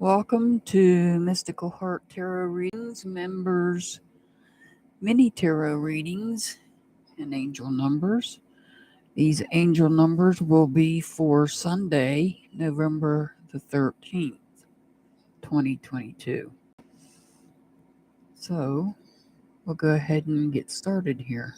Welcome to Mystical Heart Tarot Readings, members, mini tarot readings, and angel numbers. These angel numbers will be for Sunday, November the 13th, 2022. So, we'll go ahead and get started here.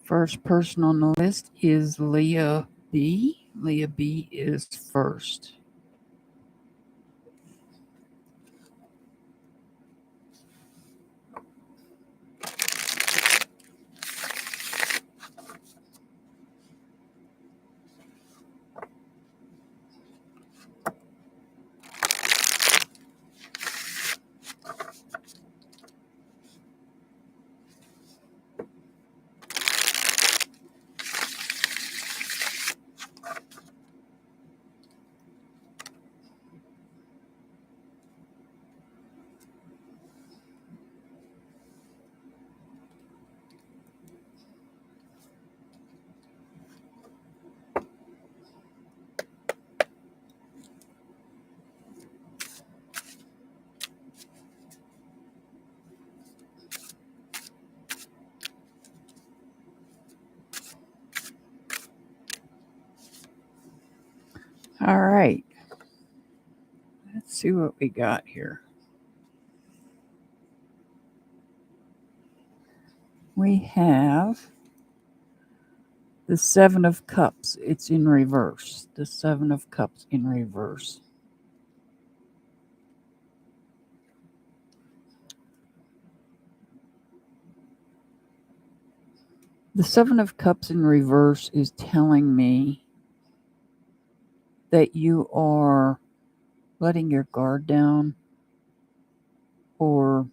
First person on the list is Leah B. Leah B is first. All right. Let's see what we got here. We have the Seven of Cups. It's in reverse. The Seven of Cups in reverse. The Seven of Cups in reverse is telling me that you are letting your guard down or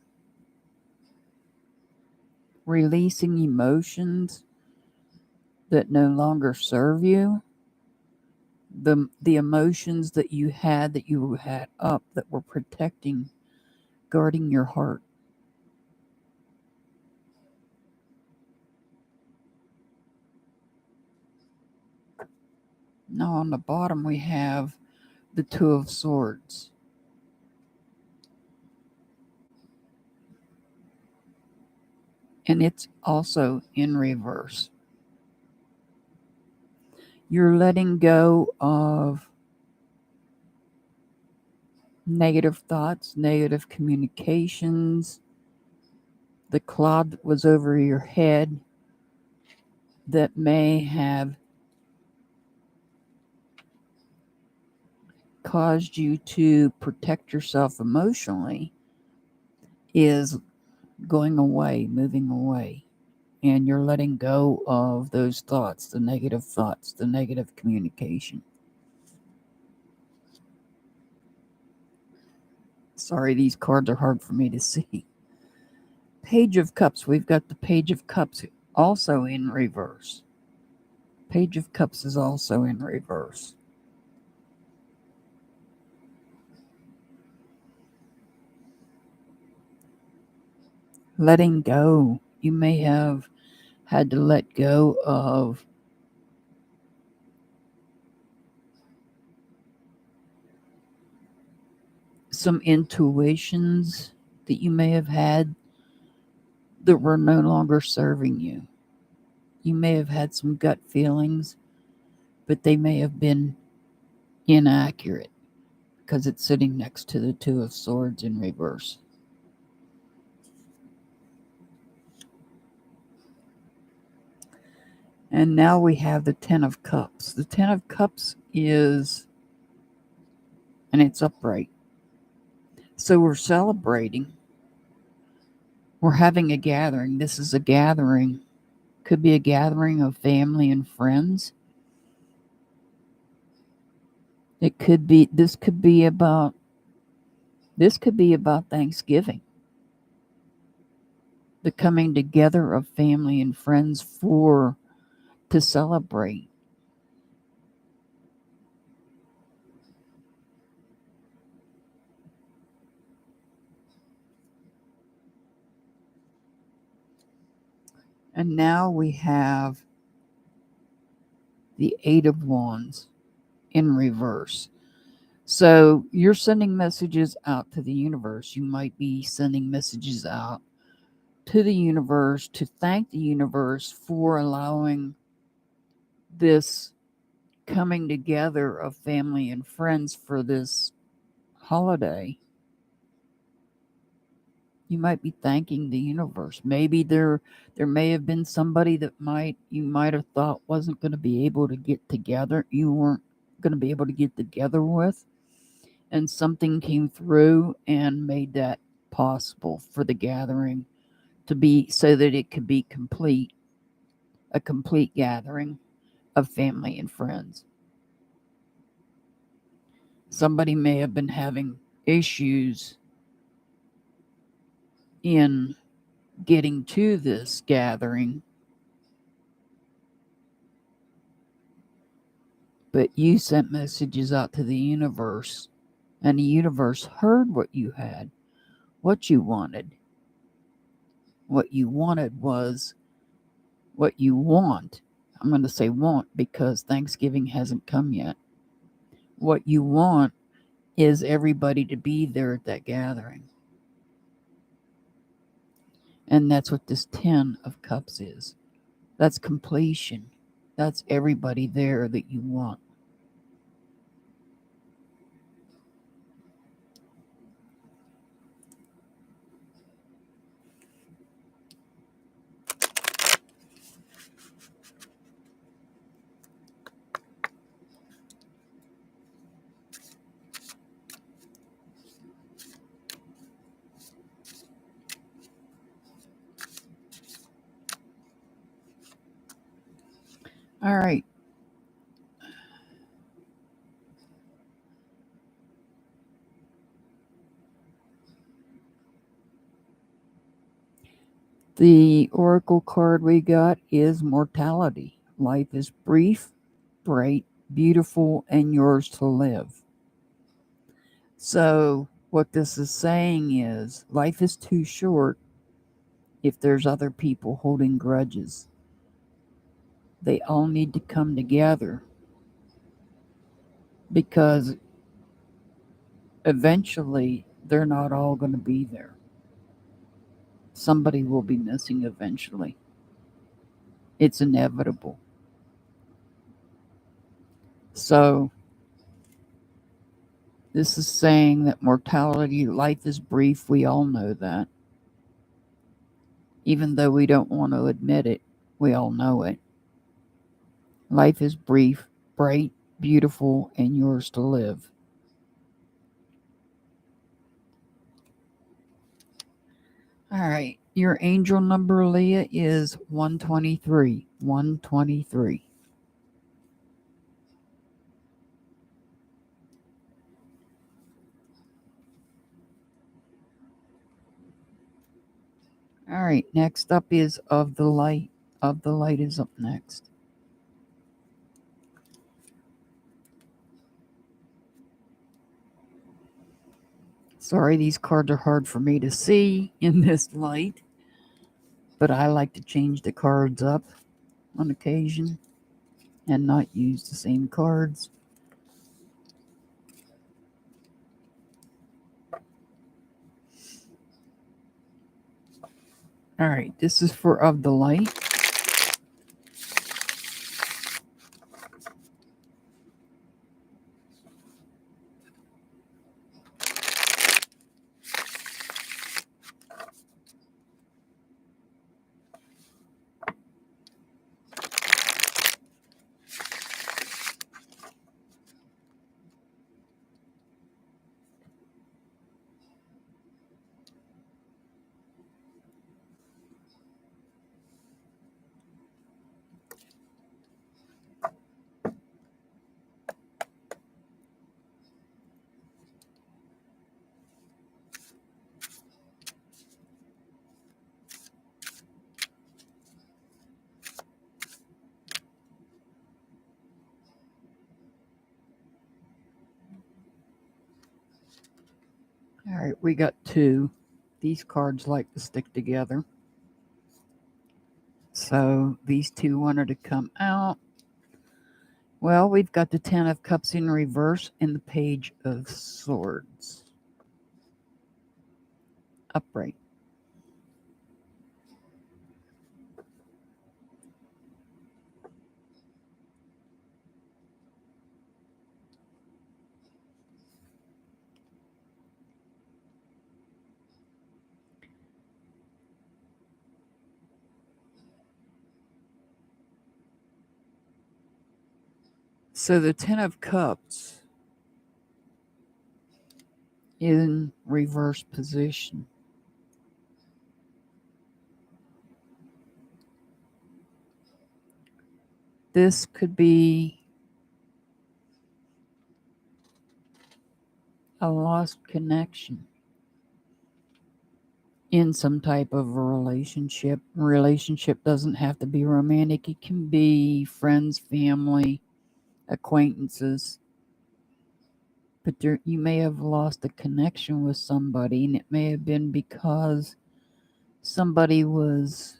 releasing emotions that no longer serve you. The emotions that you had up that were protecting, guarding your heart. Now on the bottom we have the Two of Swords. And it's also in reverse. You're letting go of negative thoughts, negative communications, the cloud that was over your head that may have caused you to protect yourself emotionally is going away, moving away. And you're letting go of those thoughts, the negative communication. Sorry, these cards are hard for me to see. Page of Cups. We've got the Page of Cups also in reverse. Page of Cups is also in reverse. Letting go. You may have had to let go of some intuitions that you may have had that were no longer serving you. You may have had some gut feelings, but they may have been inaccurate because it's sitting next to the Two of Swords in reverse. And now we have the Ten of Cups. The Ten of Cups is, and it's upright. So we're celebrating. We're having a gathering. This is a gathering. Could be a gathering of family and friends. This could be about Thanksgiving. The coming together of family and friends to celebrate. And now we have the Eight of Wands in reverse. So you're sending messages out to the universe. You might be sending messages out to the universe to thank the universe for allowing this coming together of family and friends for this holiday. You might be thanking the universe. Maybe there may have been somebody that you might have thought wasn't going to be able to get together. You weren't going to be able to get together with, and something came through and made that possible for the gathering to be, so that it could be complete, a complete gathering of family and friends. Somebody may have been having issues in getting to this gathering, but you sent messages out to the universe, and the universe heard what you had, what you wanted. What you wanted was what you want. I'm going to say want because Thanksgiving hasn't come yet. What you want is everybody to be there at that gathering. And that's what this 10 of Cups is. That's completion. That's everybody there that you want. All right. The oracle card we got is mortality. Life is brief, bright, beautiful, and yours to live. So what this is saying is life is too short if there's other people holding grudges. They all need to come together because eventually they're not all going to be there. Somebody will be missing eventually. It's inevitable. So this is saying that mortality, life is brief. We all know that. Even though we don't want to admit it, we all know it. Life is brief, bright, beautiful, and yours to live. All right. Your angel number, Leah, is 123. 123. All right. Next up is Of the Light. Of the Light is up next. Sorry, these cards are hard for me to see in this light, but I like to change the cards up on occasion and not use the same cards. All right, this is for Of the Light. All right, we got two. These cards like to stick together. So these two wanted to come out. Well, we've got the Ten of Cups in reverse and the Page of Swords. Upright. So the Ten of Cups in reverse position. This could be a lost connection in some type of a relationship. Relationship doesn't have to be romantic. It can be friends, family, acquaintances. But you may have lost a connection with somebody, and it may have been because somebody was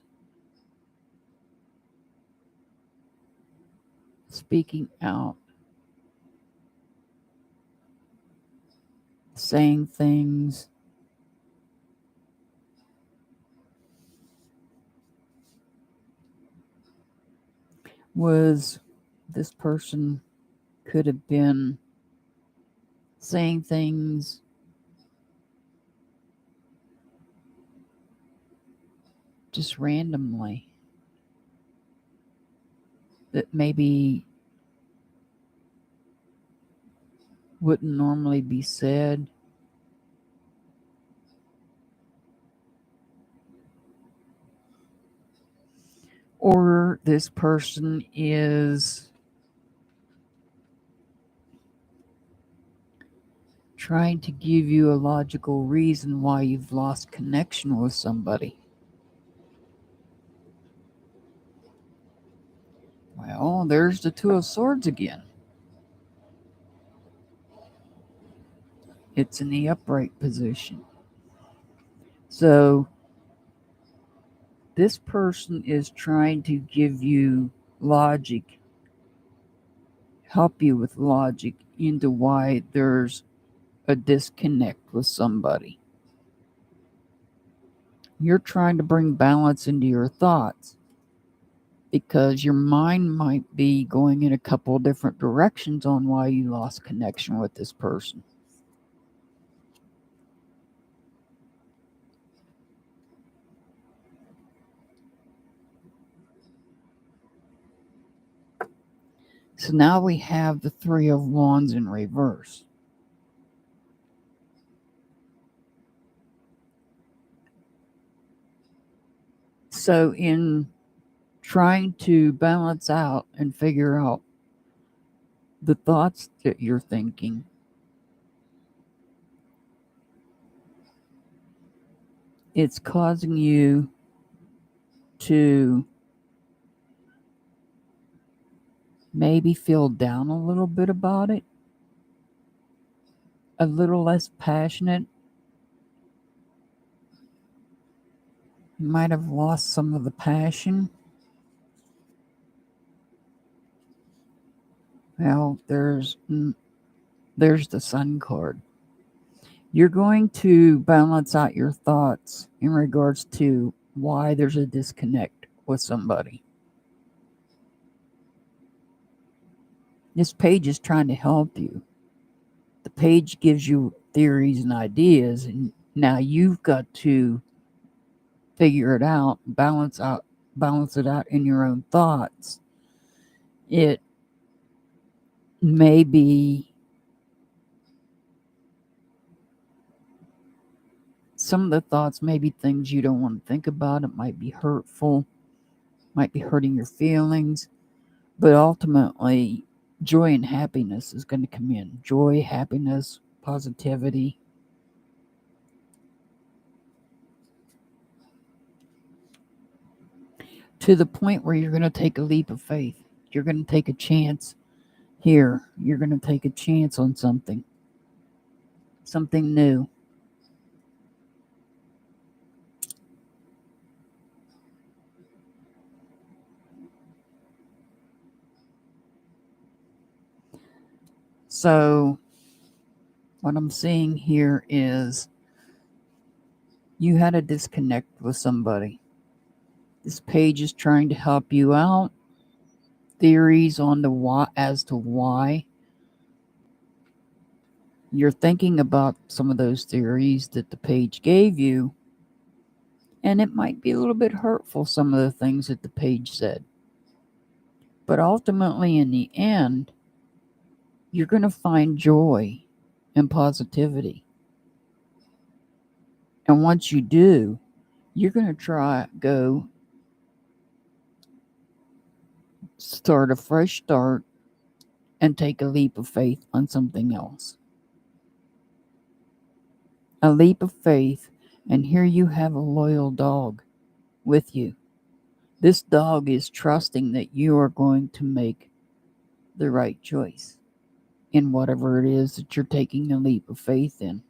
speaking out, saying things. Was this person could have been saying things just randomly that maybe wouldn't normally be said. Or this person is trying to give you a logical reason why you've lost connection with somebody. Well, there's the Two of Swords again. It's in the upright position. So this person is trying to give you logic, help you with logic into why there's a disconnect with somebody. You're trying to bring balance into your thoughts because your mind might be going in a couple of different directions on why you lost connection with this person. So now we have the Three of Wands in reverse. So in trying to balance out and figure out the thoughts that you're thinking, it's causing you to maybe feel down a little bit about it, a little less passionate. You might have lost some of the passion. Well, there's the Sun card. You're going to balance out your thoughts in regards to why there's a disconnect with somebody. This page is trying to help you. The page gives you theories and ideas, and now you've got to figure it out, balance it out in your own thoughts. It may be some of the thoughts may be things you don't want to think about. It might be hurtful, might be hurting your feelings, but ultimately joy and happiness is going to come in. Joy, happiness, positivity. To the point where you're going to take a leap of faith. You're going to take a chance here. You're going to take a chance on something new. So what I'm seeing here is you had a disconnect with somebody. This page is trying to help you out. Theories on the why, as to why. You're thinking about some of those theories that the page gave you, and it might be a little bit hurtful, some of the things that the page said. But ultimately, in the end, you're going to find joy and positivity. And once you do, you're going to go start a fresh start and take a leap of faith on something else. A leap of faith, and here you have a loyal dog with you. This dog is trusting that you are going to make the right choice in whatever it is that you're taking a leap of faith in.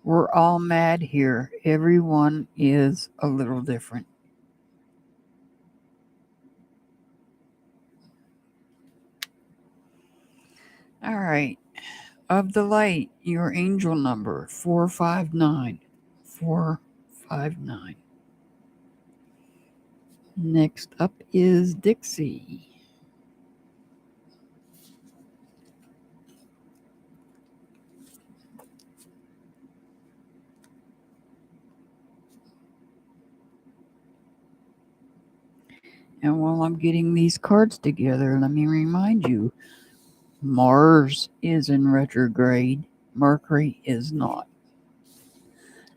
We're all mad here. Everyone is a little different. All right. Of the light, your angel number 459. 459. Next up is Dixie. And while I'm getting these cards together, let me remind you, Mars is in retrograde. Mercury is not.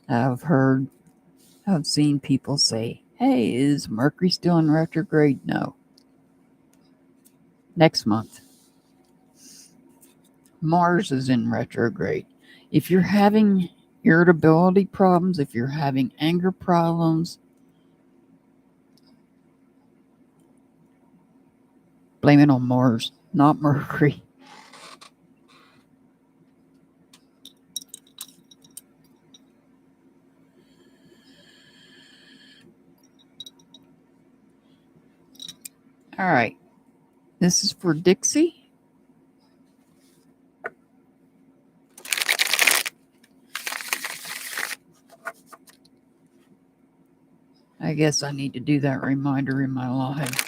I've seen people say, hey, is Mercury still in retrograde? No. Next month. Mars is in retrograde. If you're having irritability problems, if you're having anger problems, blame it on Mars, not Mercury. All right. This is for Dixie. I guess I need to do that reminder in my live.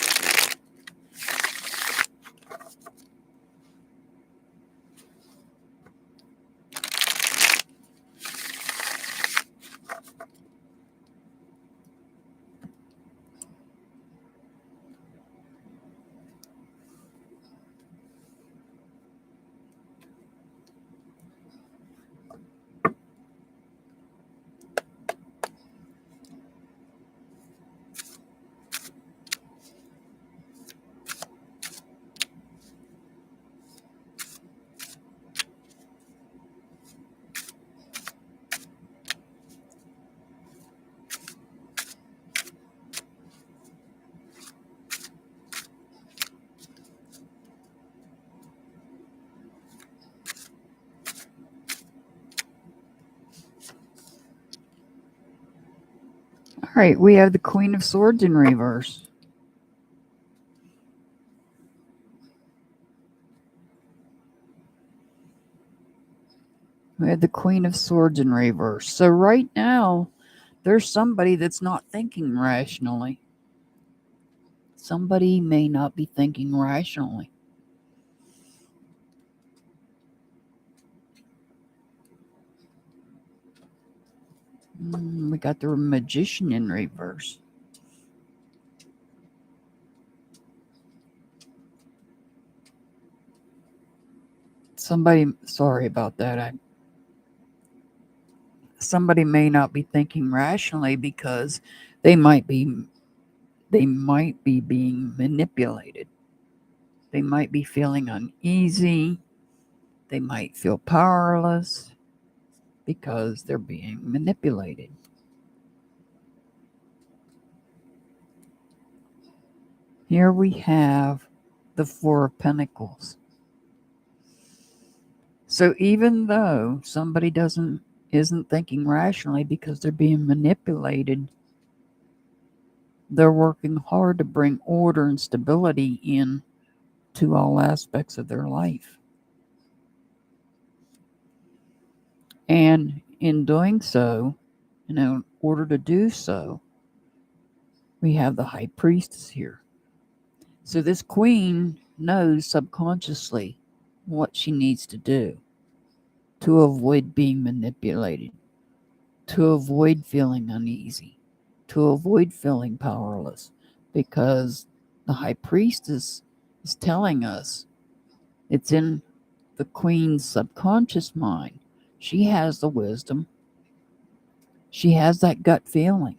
All right, we have the Queen of Swords in reverse. We have the Queen of Swords in reverse. So right now, there's somebody that's not thinking rationally. Somebody may not be thinking rationally. We got the Magician in reverse. Sorry about that. Somebody may not be thinking rationally because they might be being manipulated. They might be feeling uneasy. They might feel powerless because they're being manipulated. Here we have the Four of Pentacles. So even though somebody isn't thinking rationally because they're being manipulated, they're working hard to bring order and stability in to all aspects of their life. And in doing so, in order to do so, we have the High Priestess here. So this queen knows subconsciously what she needs to do to avoid being manipulated, to avoid feeling uneasy, to avoid feeling powerless, because the High Priestess is telling us it's in the queen's subconscious mind. She has the wisdom. She has that gut feeling.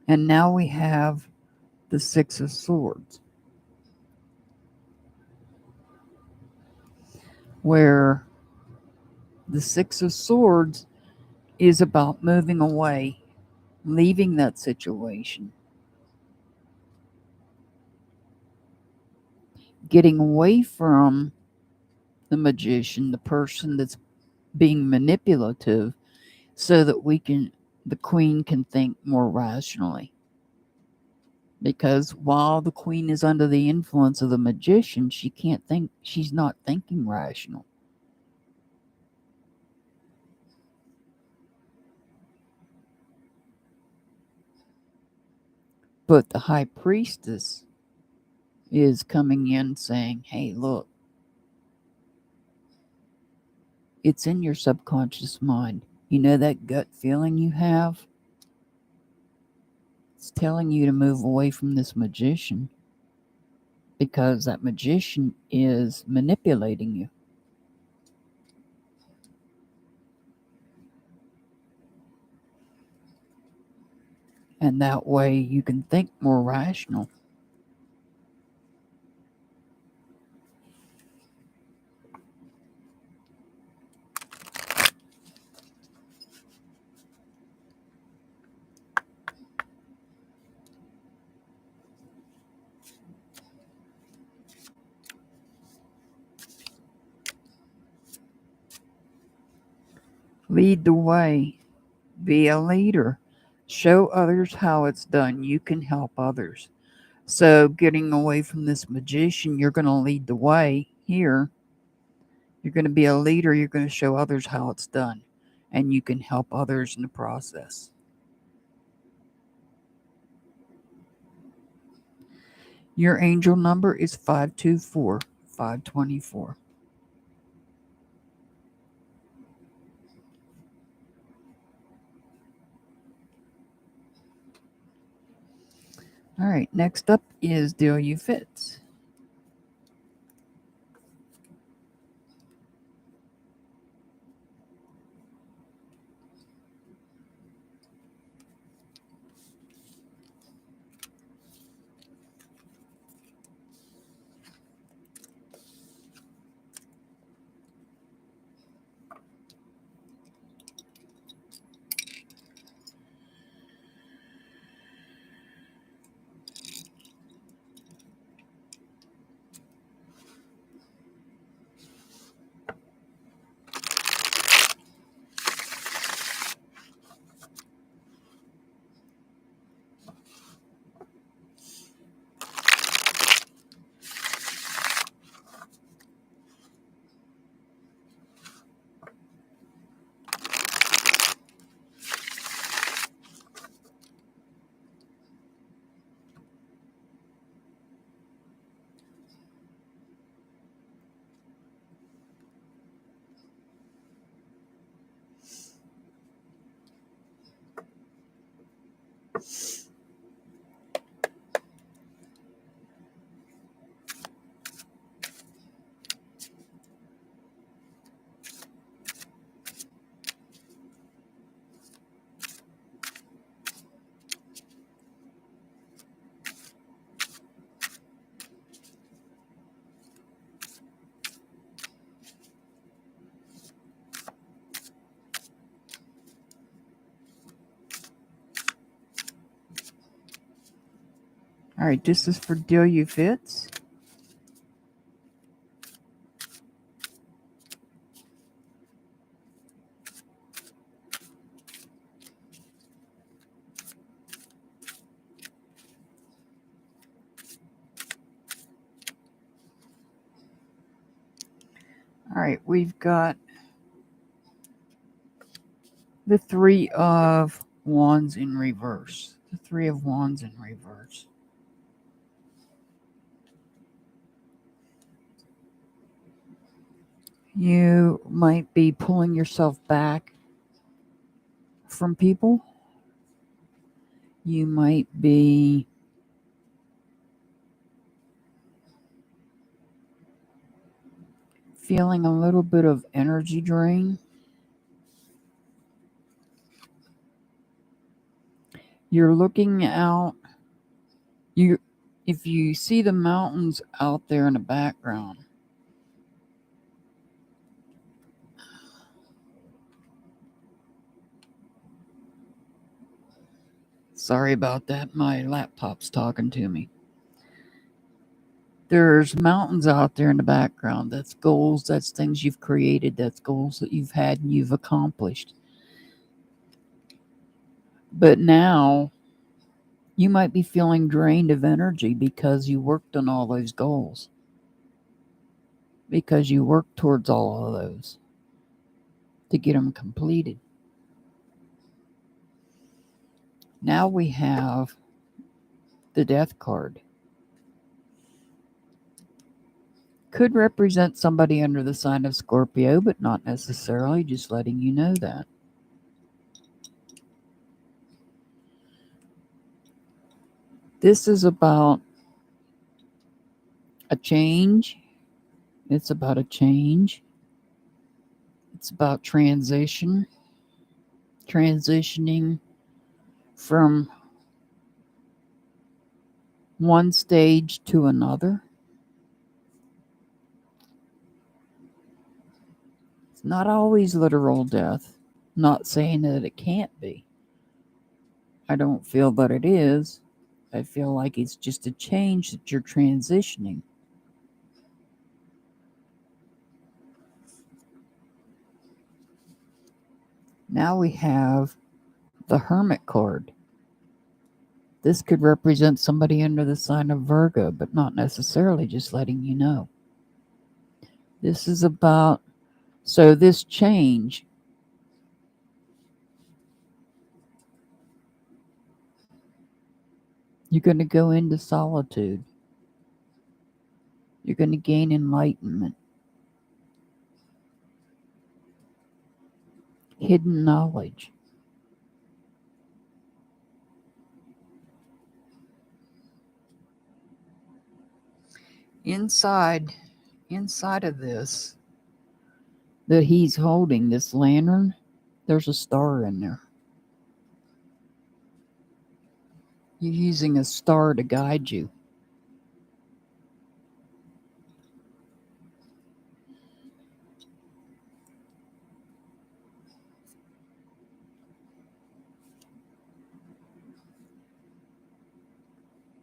And now we have the Six of Swords, where the Six of Swords is about moving away, leaving that situation, getting away from the magician, the person that's being manipulative, so that the queen can think more rationally. Because while the queen is under the influence of the magician, she's not thinking rational. But the High Priestess is coming in saying, hey, look, it's in your subconscious mind. You know that gut feeling you have? It's telling you to move away from this magician because that magician is manipulating you. And that way you can think more rational. Lead the way. Be a leader. Show others how it's done. You can help others. So getting away from this magician, you're going to lead the way here. You're going to be a leader. You're going to show others how it's done. And you can help others in the process. Your angel number is 524 524. All right, next up is Deal You Fits. All right, this is for Delia Fitz. All right, we've got the Three of Wands in reverse. The Three of Wands in reverse. You might be pulling yourself back from people. You might be feeling a little bit of energy drain. You're looking out. If you see the mountains out there in the background, sorry about that, my laptop's talking to me. There's mountains out there in the background. That's goals, that's things you've created, that's goals that you've had and you've accomplished. But now you might be feeling drained of energy because you worked on all those goals. Because you worked towards all of those to get them completed. Now we have the Death card. Could represent somebody under the sign of Scorpio, but not necessarily, just letting you know that. This is about a change. It's about a change. It's about transitioning from one stage to another. It's not always literal death. Not saying that it can't be. I don't feel that it is. I feel like it's just a change that you're transitioning. Now we have the Hermit card. This could represent somebody under the sign of Virgo, but not necessarily, just letting you know. This is about, so this change, you're going to go into solitude. You're going to gain enlightenment, hidden knowledge. Inside of this that he's holding, this lantern, there's a star in there. You're using a star to guide you.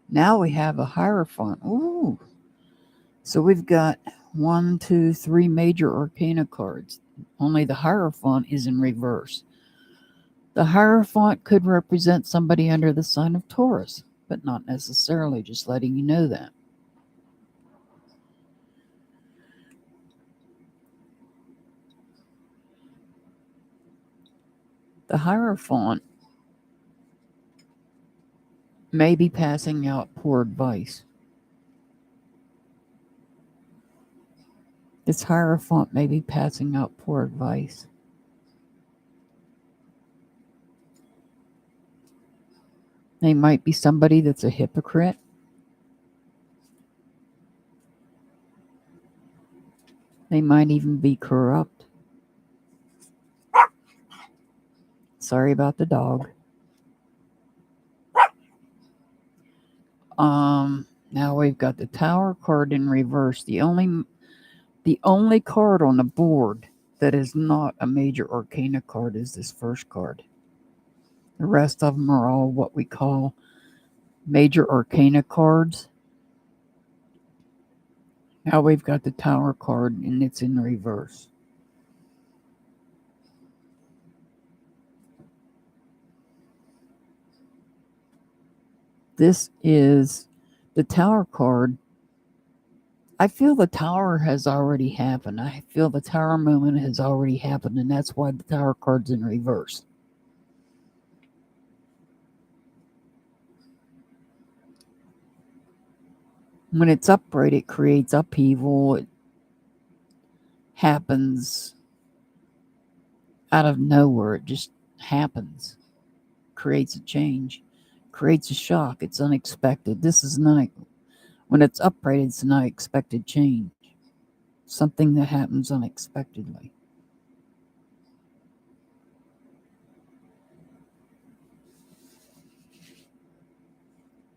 Now we have a Hierophant. Ooh. So we've got 1, 2, 3 major arcana cards. Only the Hierophant is in reverse. The Hierophant could represent somebody under the sign of Taurus, but not necessarily, just letting you know that. The Hierophant may be passing out poor advice. This Hierophant may be passing out poor advice. They might be somebody that's a hypocrite. They might even be corrupt. Sorry about the dog. Now we've got the Tower card in reverse. The only card on the board that is not a major arcana card is this first card. The rest of them are all what we call major arcana cards. Now we've got the Tower card, and it's in reverse. This is the Tower card. I feel the Tower has already happened. I feel the Tower moment has already happened, and that's why the Tower card's in reverse. When it's upright, it creates upheaval. It happens out of nowhere. It just happens. Creates a change. Creates a shock. It's unexpected. This is not... When it's upright, it's an unexpected change. Something that happens unexpectedly.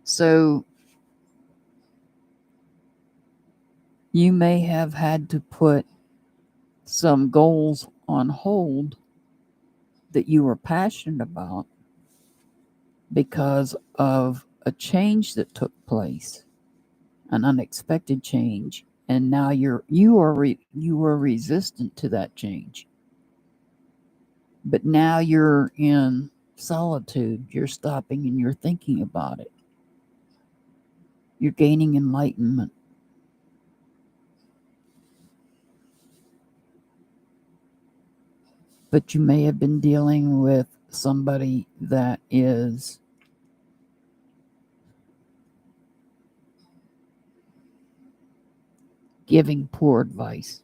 So you may have had to put some goals on hold that you were passionate about because of a change that took place, an unexpected change, and now you are resistant to that change. But now you're in solitude. You're stopping and you're thinking about it. You're gaining enlightenment. But you may have been dealing with somebody that is giving poor advice.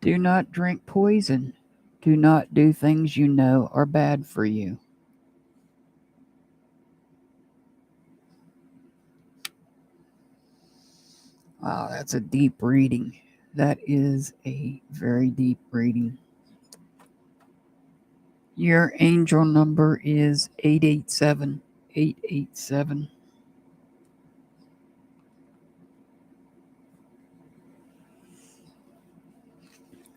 Do not drink poison. Do not do things you know are bad for you. Wow, that's a deep reading. That is a very deep reading. Your angel number is 887. 887.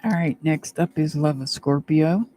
All right, next up is Love of Scorpio.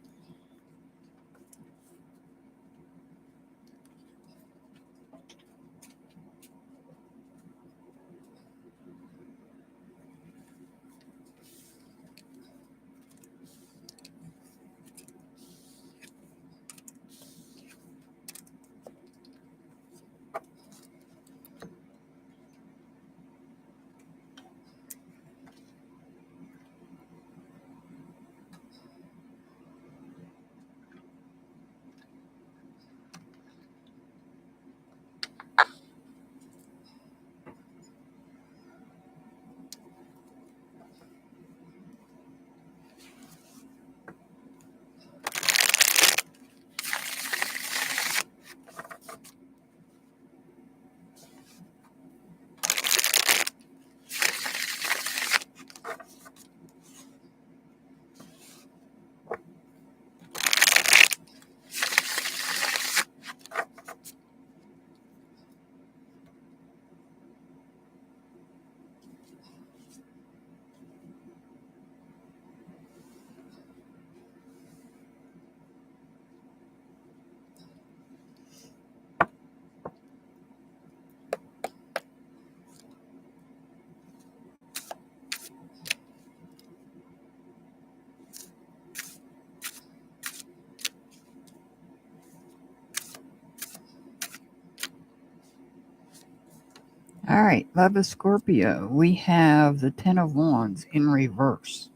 All right, Love of Scorpio. We have the Ten of Wands in reverse.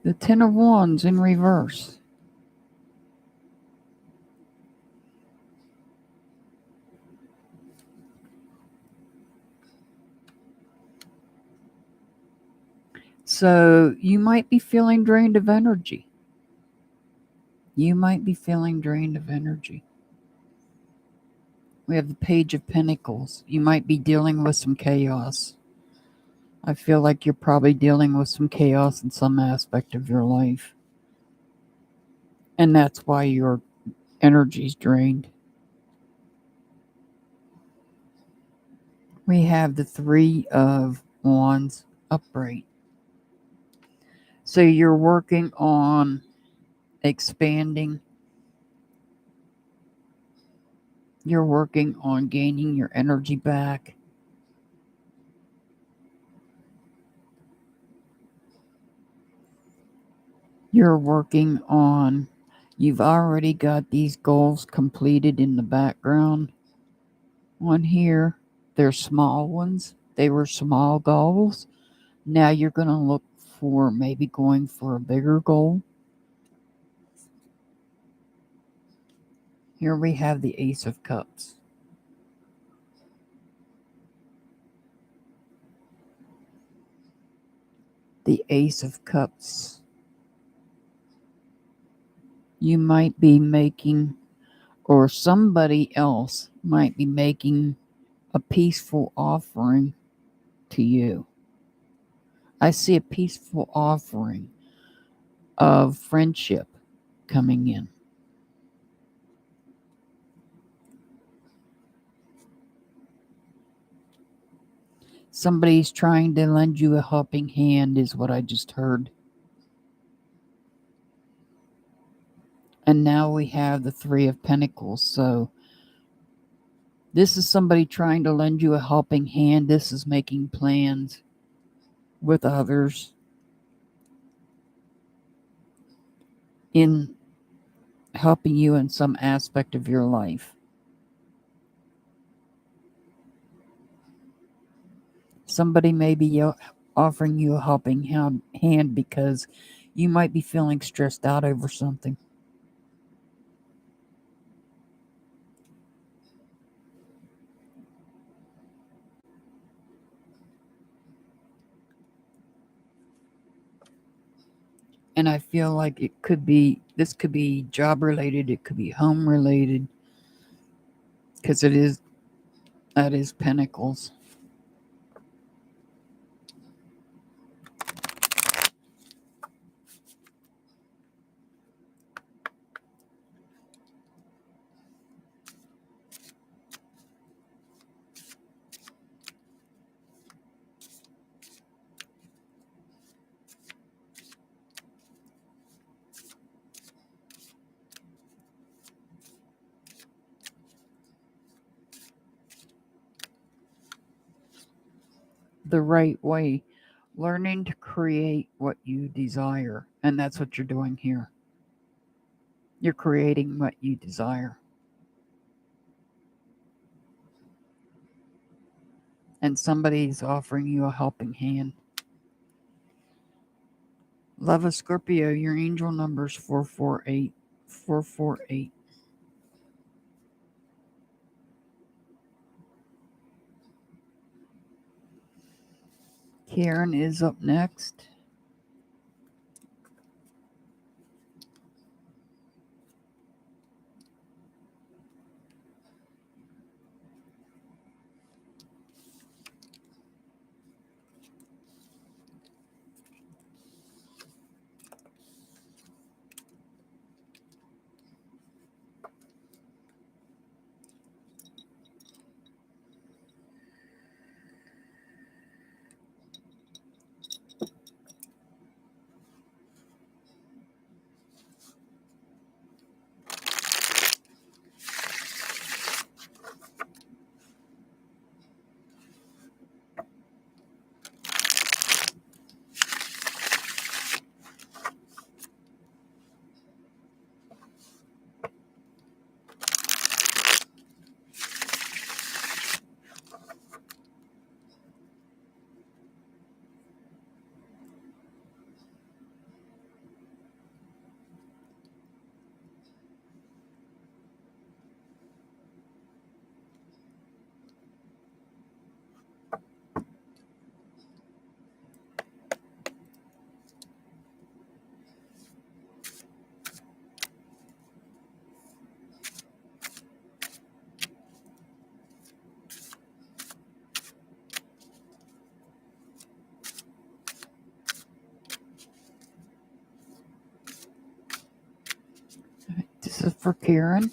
The Ten of Wands in reverse. So you might be feeling drained of energy. You might be feeling drained of energy. We have the Page of Pentacles. You might be dealing with some chaos. I feel like you're probably dealing with some chaos in some aspect of your life. And that's why your energy's drained. We have the Three of Wands upright. So you're working on expanding. You're working on gaining your energy back. You're working on, you've already got these goals completed in the background on here. They're small ones. They were small goals. Now you're going to look for maybe going for a bigger goal. Here we have the Ace of Cups. The Ace of Cups. You might be making, or somebody else might be making a peaceful offering to you. I see a peaceful offering of friendship coming in. Somebody's trying to lend you a helping hand is what I just heard. And now we have the Three of Pentacles. So this is somebody trying to lend you a helping hand. This is making plans with others in helping you in some aspect of your life. Somebody may be offering you a helping hand because you might be feeling stressed out over something. And I feel like this could be job related, it could be home related, because that is Pentacles. The right way, learning to create what you desire. And that's what you're doing here. You're creating what you desire. And somebody's offering you a helping hand. Love of Scorpio, your angel number is 448. 448. Karen is up next. for Karen.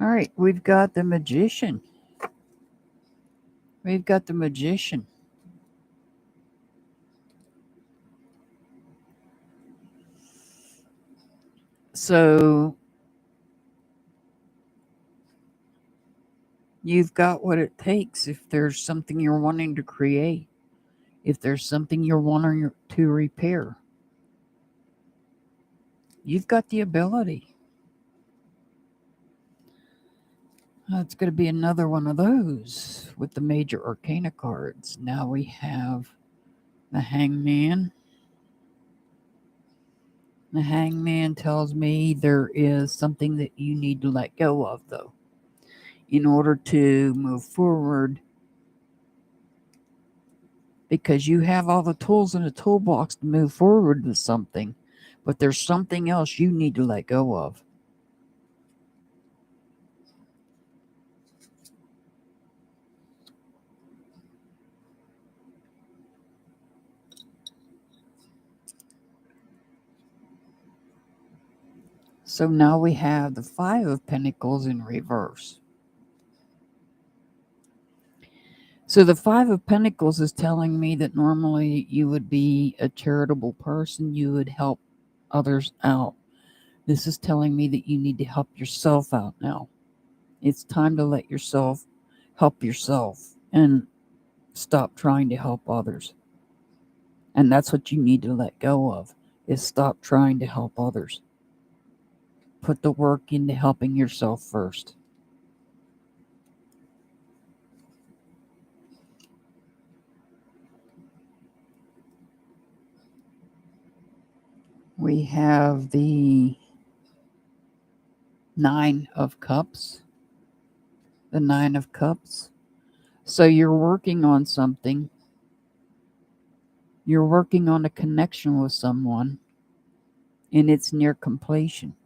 All right, we've got the Magician. We've got the Magician. So you've got what it takes if there's something you're wanting to create, if there's something you're wanting to repair. You've got the ability. It's going to be another one of those with the major arcana cards. Now we have the Hangman. The Hangman tells me there is something that you need to let go of, though, in order to move forward, because you have all the tools in the toolbox to move forward with something, but there's something else you need to let go of. So now we have the Five of Pentacles in reverse. So the Five of Pentacles is telling me that normally you would be a charitable person. You would help others out. This is telling me that you need to help yourself out now. It's time to let yourself help yourself and stop trying to help others. And that's what you need to let go of, is stop trying to help others. Put the work into helping yourself first. We have the Nine of Cups. The Nine of Cups. So you're working on something. You're working on a connection with someone, and it's near completion.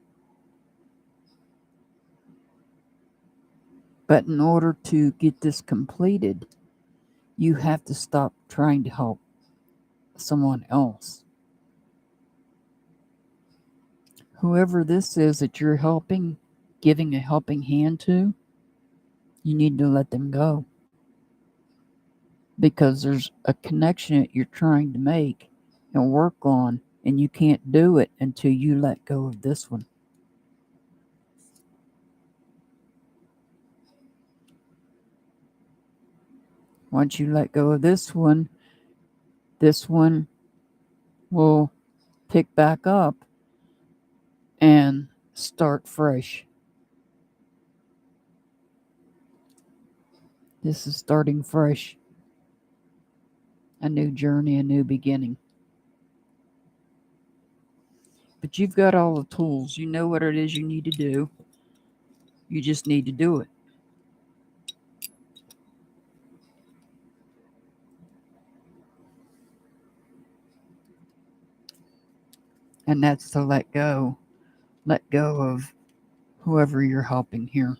But in order to get this completed, you have to stop trying to help someone else. Whoever this is that you're helping, giving a helping hand to, you need to let them go. Because there's a connection that you're trying to make and work on, and you can't do it until you let go of this one. Once you let go of this one will pick back up and start fresh. This is starting fresh. A new journey, a new beginning. But you've got all the tools. You know what it is you need to do. You just need to do it. And that's to let go. Let go of whoever you're helping here.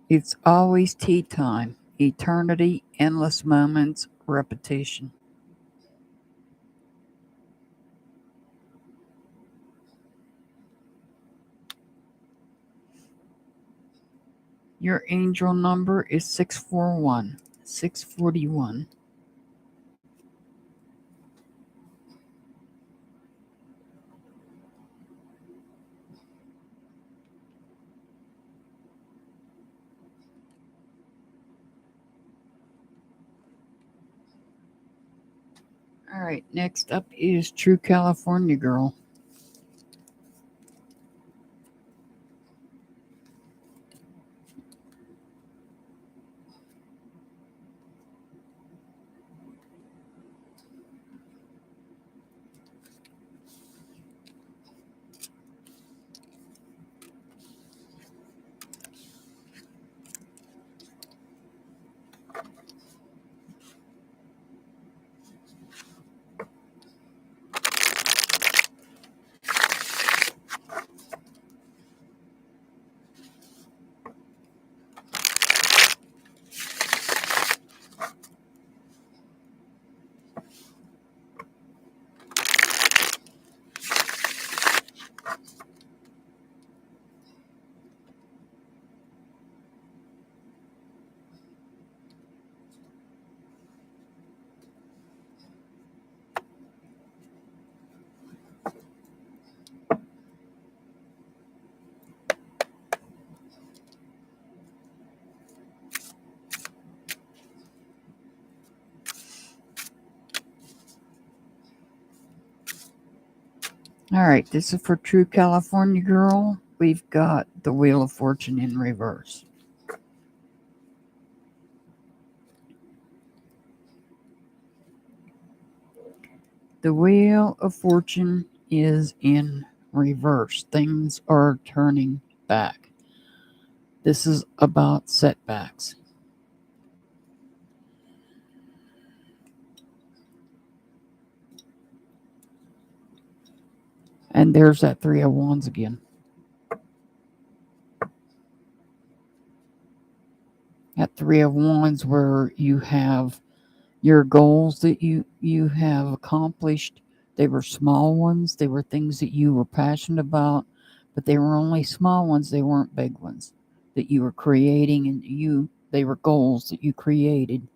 It's always tea time. Eternity, endless moments, repetition. Your angel number is 641. 641. All right, next up is True California Girl. All right, this is for True California Girl. We've got the Wheel of Fortune in reverse. The Wheel of Fortune is in reverse. Things are turning back. This is about setbacks. And there's that Three of Wands again. That Three of Wands where you have your goals that you have accomplished. They were small ones. They were things that you were passionate about, but they were only small ones. They weren't big ones that you were creating, and they were goals that you created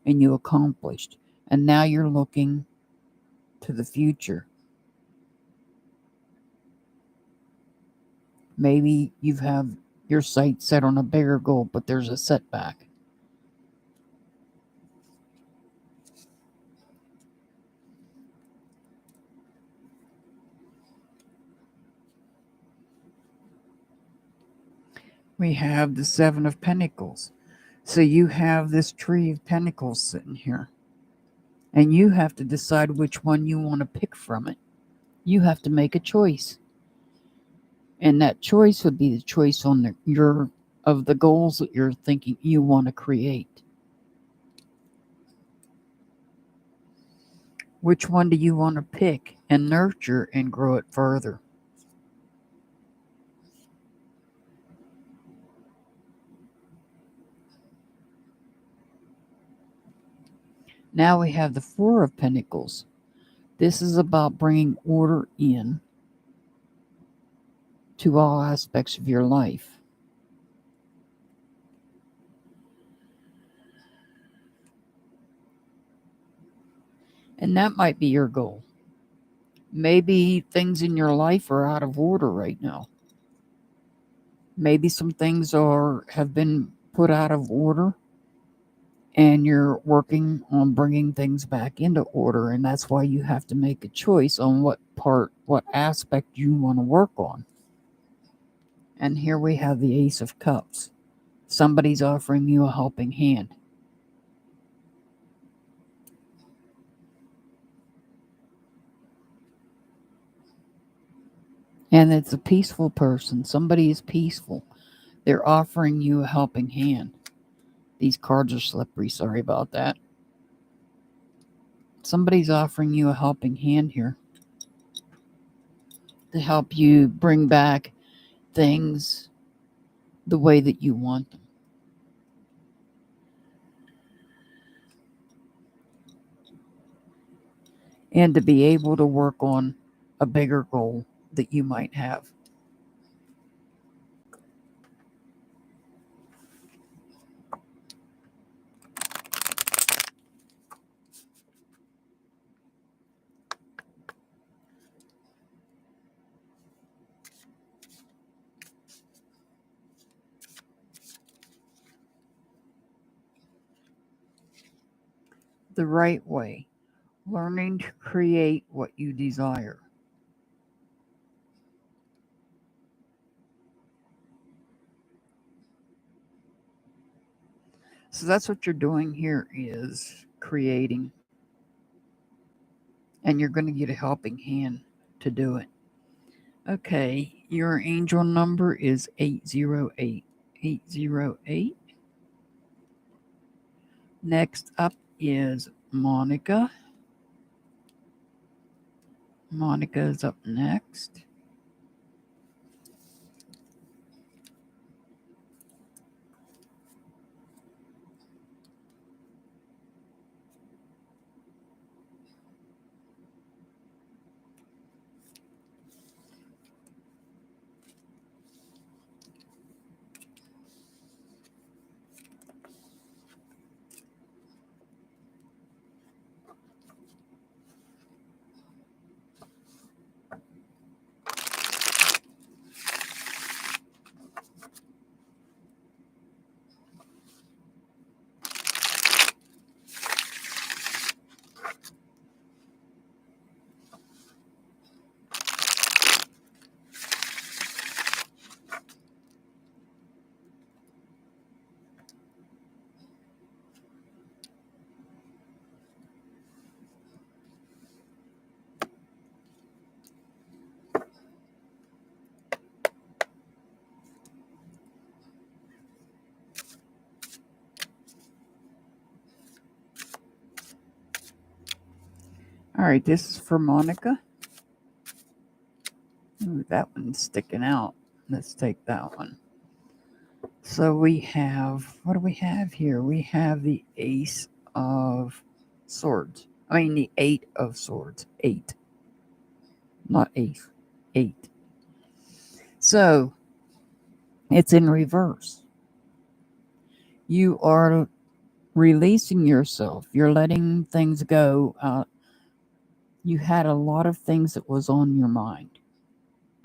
and you accomplished. And now you're looking to the future. Maybe you have your sights set on a bigger goal, but there's a setback. We have the Seven of Pentacles. So you have this Tree of Pentacles sitting here. And you have to decide which one you want to pick from it. You have to make a choice. And that choice would be the choice on of the goals that you're thinking you want to create. Which one do you want to pick and nurture and grow it further? Now we have the Four of Pentacles. This is about bringing order in to all aspects of your life. And that might be your goal. Maybe things in your life are out of order right now. Maybe some things have been put out of order and you're working on bringing things back into order, and that's why you have to make a choice on what aspect you want to work on. And here we have the Ace of Cups. Somebody's offering you a helping hand. And it's a peaceful person. Somebody is peaceful. They're offering you a helping hand. These cards are slippery. Sorry about that. Somebody's offering you a helping hand here to help you bring back things the way that you want them. And to be able to work on a bigger goal that you might have. The right way. Learning to create what you desire. So that's what you're doing here, is creating. And you're going to get a helping hand to do it. Okay, your angel number is 808. 808. Next up is Monica. Monica is up next. All right, this is for Monica. Ooh, that one's sticking out. Let's take that one. So we have, what do we have here? We have the Ace of Swords. I mean, the Eight of Swords. 8. Not eighth. 8. So it's in reverse. You are releasing yourself. You're letting things go. You had a lot of things that was on your mind.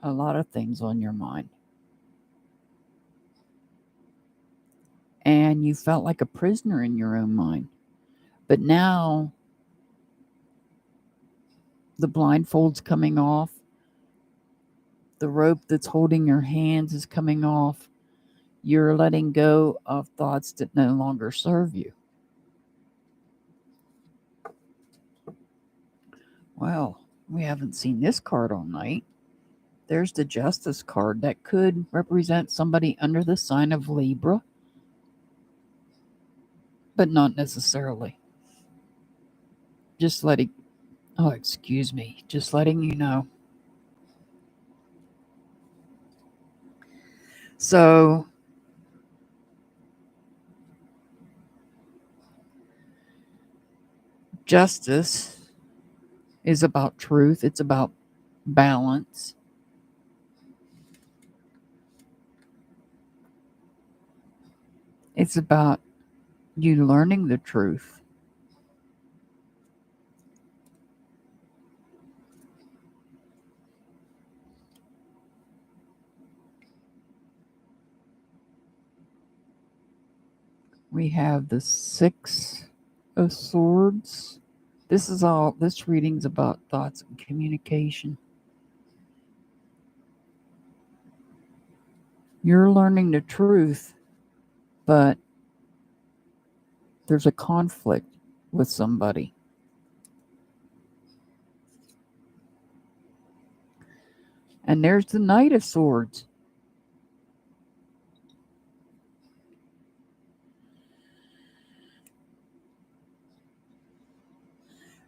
A lot of things on your mind. And you felt like a prisoner in your own mind. But now the blindfold's coming off. The rope that's holding your hands is coming off. You're letting go of thoughts that no longer serve you. Well, we haven't seen this card all night. There's the Justice card. That could represent somebody under the sign of Libra, but not necessarily. Just letting you know. So, justice is about truth. It's about balance. It's about you learning the truth. We have the Six of Swords. This reading's about thoughts and communication. You're learning the truth, but there's a conflict with somebody. And there's the Knight of Swords.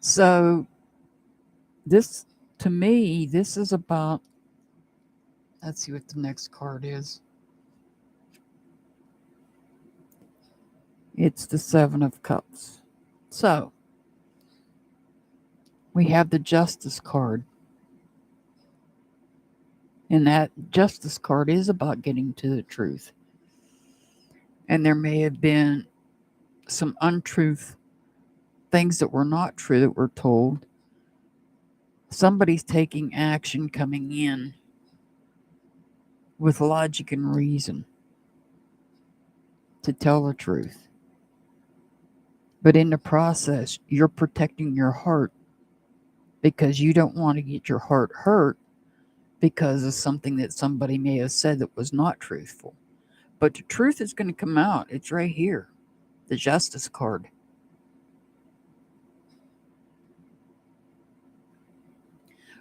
So this, to me, this is about, let's see what the next card is. It's the Seven of Cups. So we have the Justice card. And that Justice card is about getting to the truth. And there may have been some untruth, things that were not true that were told. Somebody's taking action, coming in with logic and reason to tell the truth. But in the process, you're protecting your heart because you don't want to get your heart hurt because of something that somebody may have said that was not truthful. But the truth is going to come out. It's right here, the Justice card.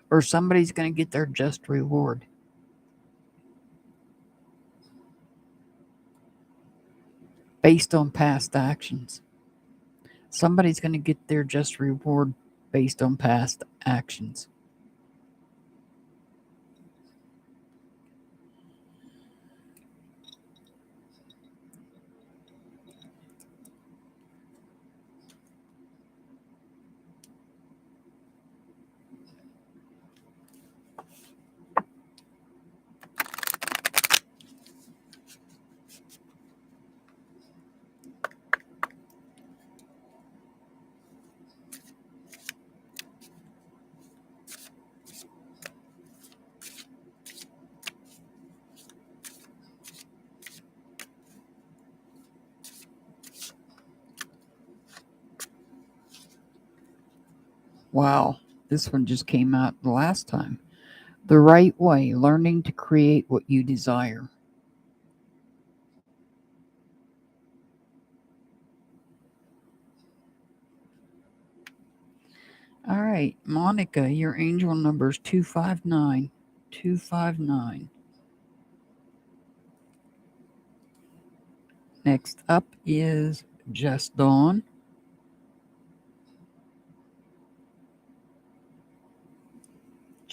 Or somebody's going to get their just reward. Based on past actions. Somebody's going to get their just reward based on past actions. Wow, this one just came out the last time. The right way, learning to create what you desire. All right, Monica, your angel number is 259. 259. Next up is Just Dawn.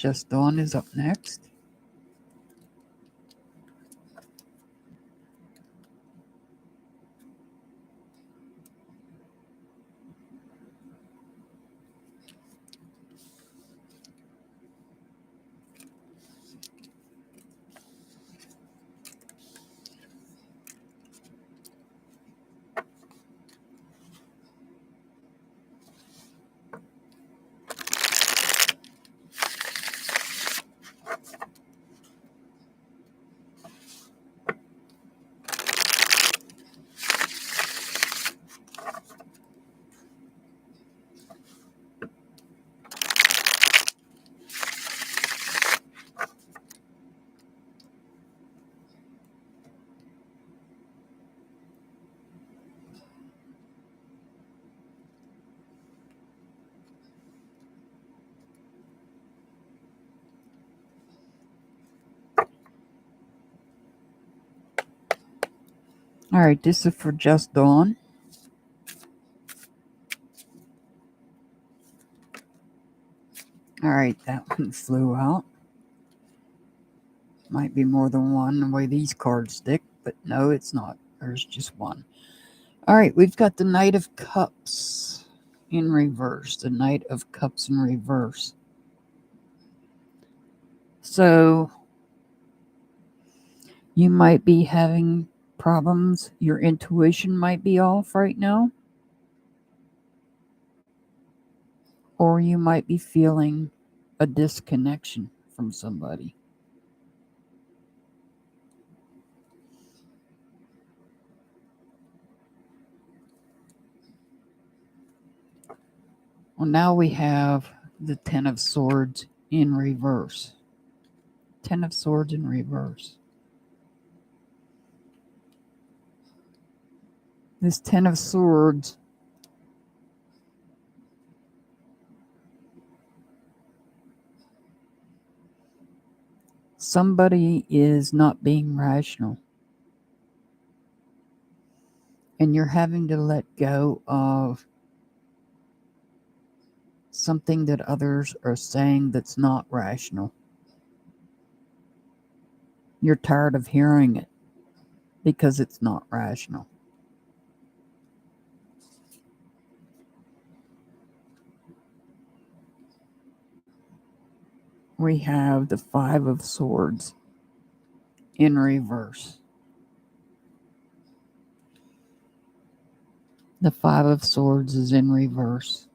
Just Dawn is up next. All right, this is for Just Dawn. All right, that one flew out. Might be more than one the way these cards stick, but no, it's not. There's just one. All right, we've got the Knight of Cups in reverse. The Knight of Cups in reverse. So you might be having problems. Your intuition might be off right now. Or you might be feeling a disconnection from somebody. Well, now we have the Ten of Swords in reverse. Ten of Swords in reverse. This Ten of Swords somebody is not being rational. And you're having to let go of something that others are saying that's not rational. You're tired of hearing it because it's not rational. We have the Five of Swords in reverse. The Five of Swords is in reverse.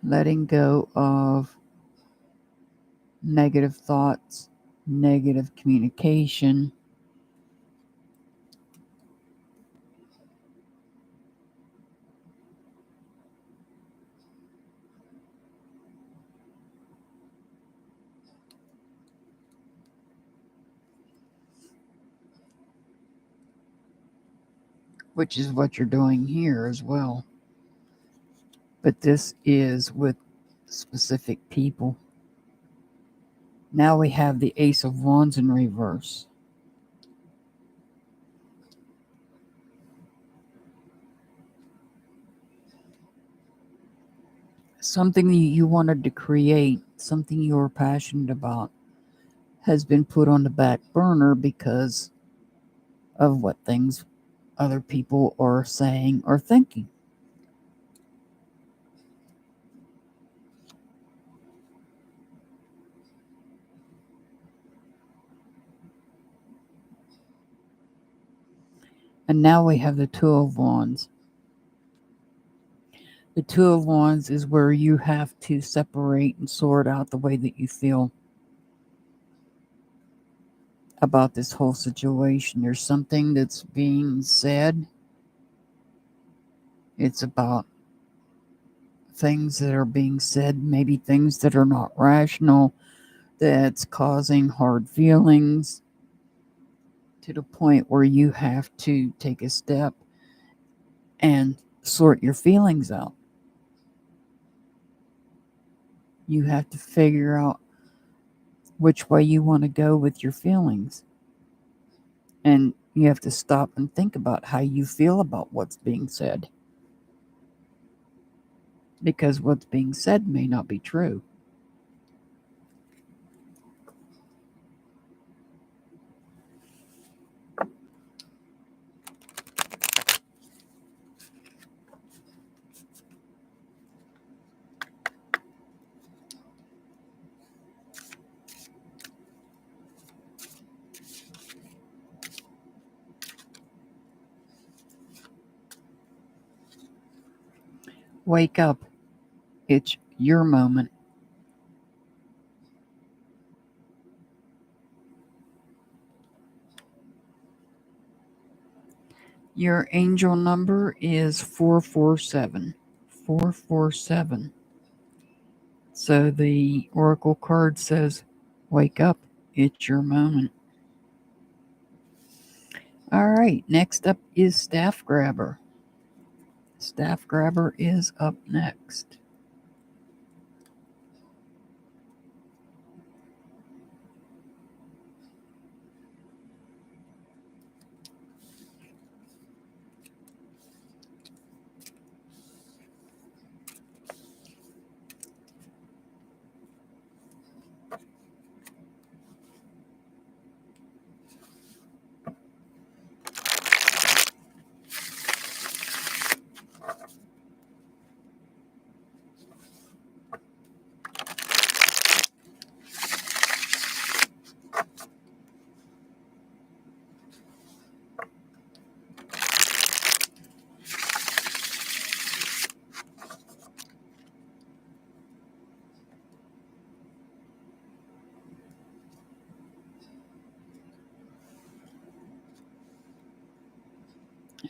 Letting go of negative thoughts, negative communication. Which is what you're doing here as well. But this is with specific people. Now we have the Ace of Wands in reverse. Something that you wanted to create, something you were passionate about, has been put on the back burner because of what things other people are saying or thinking. And now we have the Two of Wands. The Two of Wands is where you have to separate and sort out the way that you feel about this whole situation. There's something that's being said. It's about things that are being said, maybe things that are not rational, that's causing hard feelings to the point where you have to take a step and sort your feelings out. You have to figure out which way you want to go with your feelings. And you have to stop and think about how you feel about what's being said. because what's being said may not be true. Wake up. It's your moment. Your angel number is 447. 447. So the oracle card says, wake up. It's your moment. All right, next up is Staff Grabber. Staff Grabber is up next.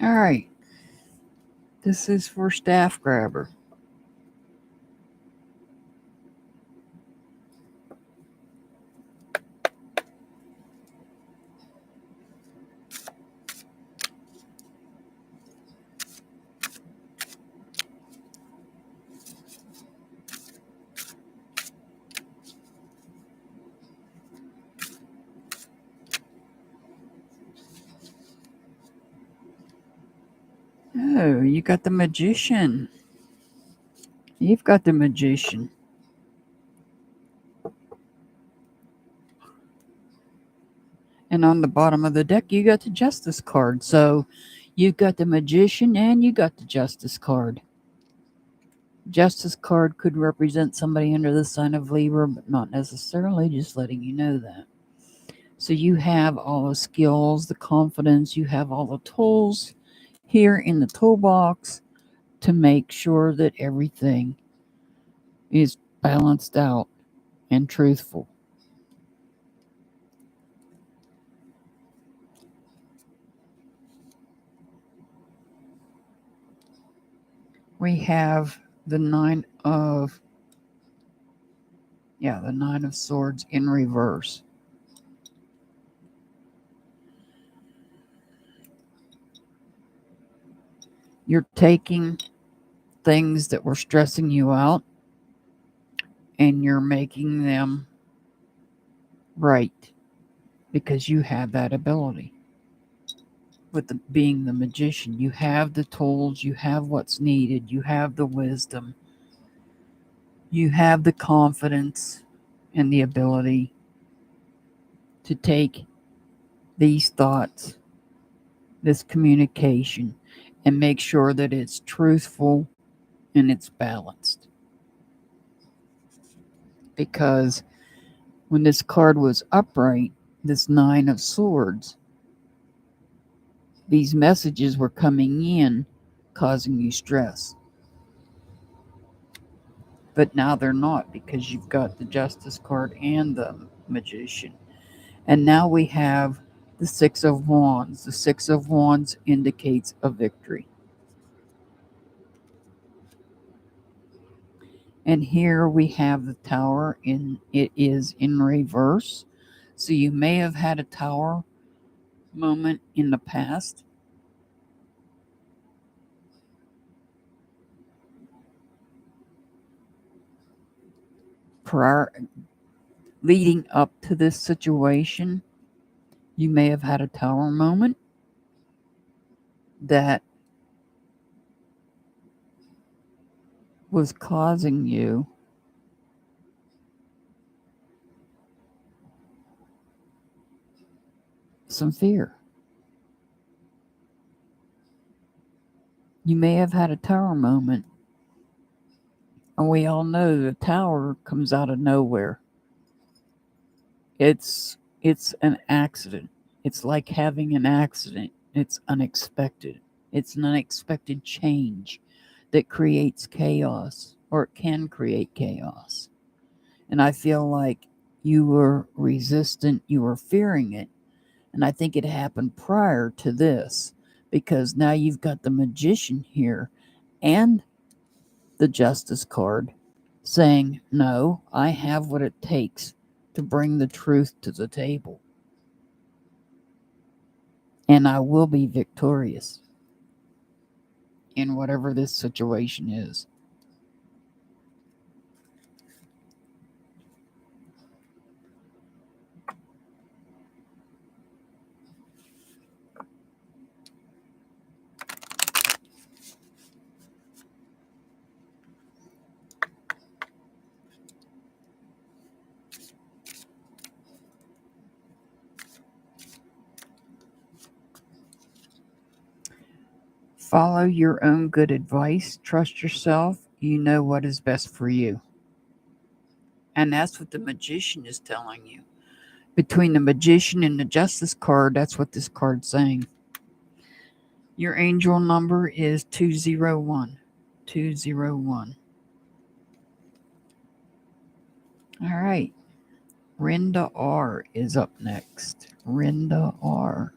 All right. This is for Staff Grabber. Oh, you got the Magician. You've got the Magician. And on the bottom of the deck, you got the Justice card. So you've got the Magician and you got the Justice card. Justice card could represent somebody under the sign of Libra, but not necessarily, just letting you know that. So you have all the skills, the confidence, you have all the tools here in the toolbox to make sure that everything is balanced out and truthful. We have the Nine of Swords in reverse. You're taking things that were stressing you out and you're making them right because you have that ability. With being the Magician, you have the tools, you have what's needed, you have the wisdom, you have the confidence and the ability to take these thoughts, this communication, and make sure that it's truthful and it's balanced. Because when this card was upright, this Nine of Swords, these messages were coming in, causing you stress. But now they're not, because you've got the Justice card and the Magician. And now we have the Six of Wands. The Six of Wands indicates a victory. And here we have the Tower, it is in reverse. So you may have had a Tower moment in the past. Leading up to this situation, you may have had a Tower moment that was causing you some fear. You may have had a tower moment, and we all know the tower comes out of nowhere. It's an accident. It's like having an accident. It's unexpected. It's an unexpected change that creates chaos, or it can create chaos. And I feel like you were resistant, you were fearing it. And I think it happened prior to this, because now you've got the Magician here and the Justice card saying, no, I have what it takes to bring the truth to the table. And I will be victorious in whatever this situation is. Follow your own good advice. Trust yourself. You know what is best for you. And that's what the Magician is telling you. Between the Magician and the Justice card, that's what this card's saying. Your angel number is 201. 201. All right. Rinda R is up next. Rinda R.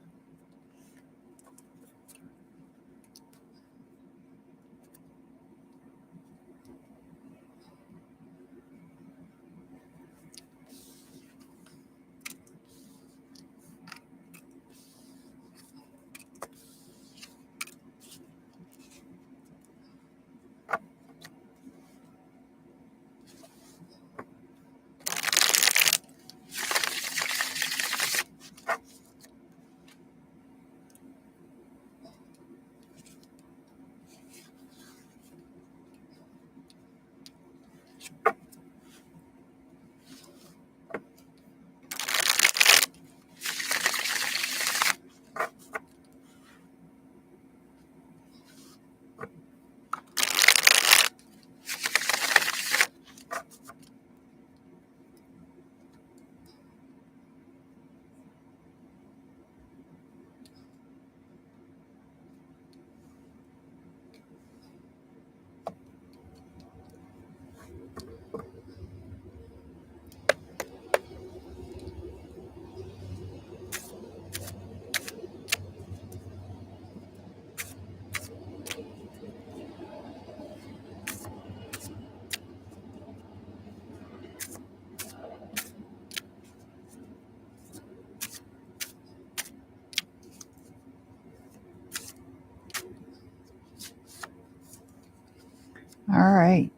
All right.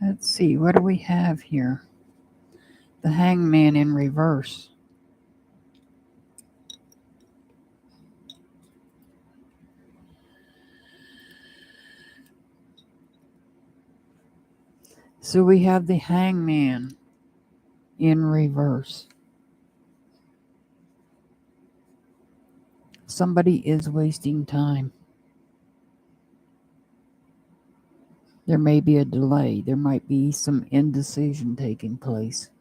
Let's see. What do we have here? The Hangman in reverse. So we have the Hangman in reverse. Somebody is wasting time. There may be a delay. There might be some indecision taking place.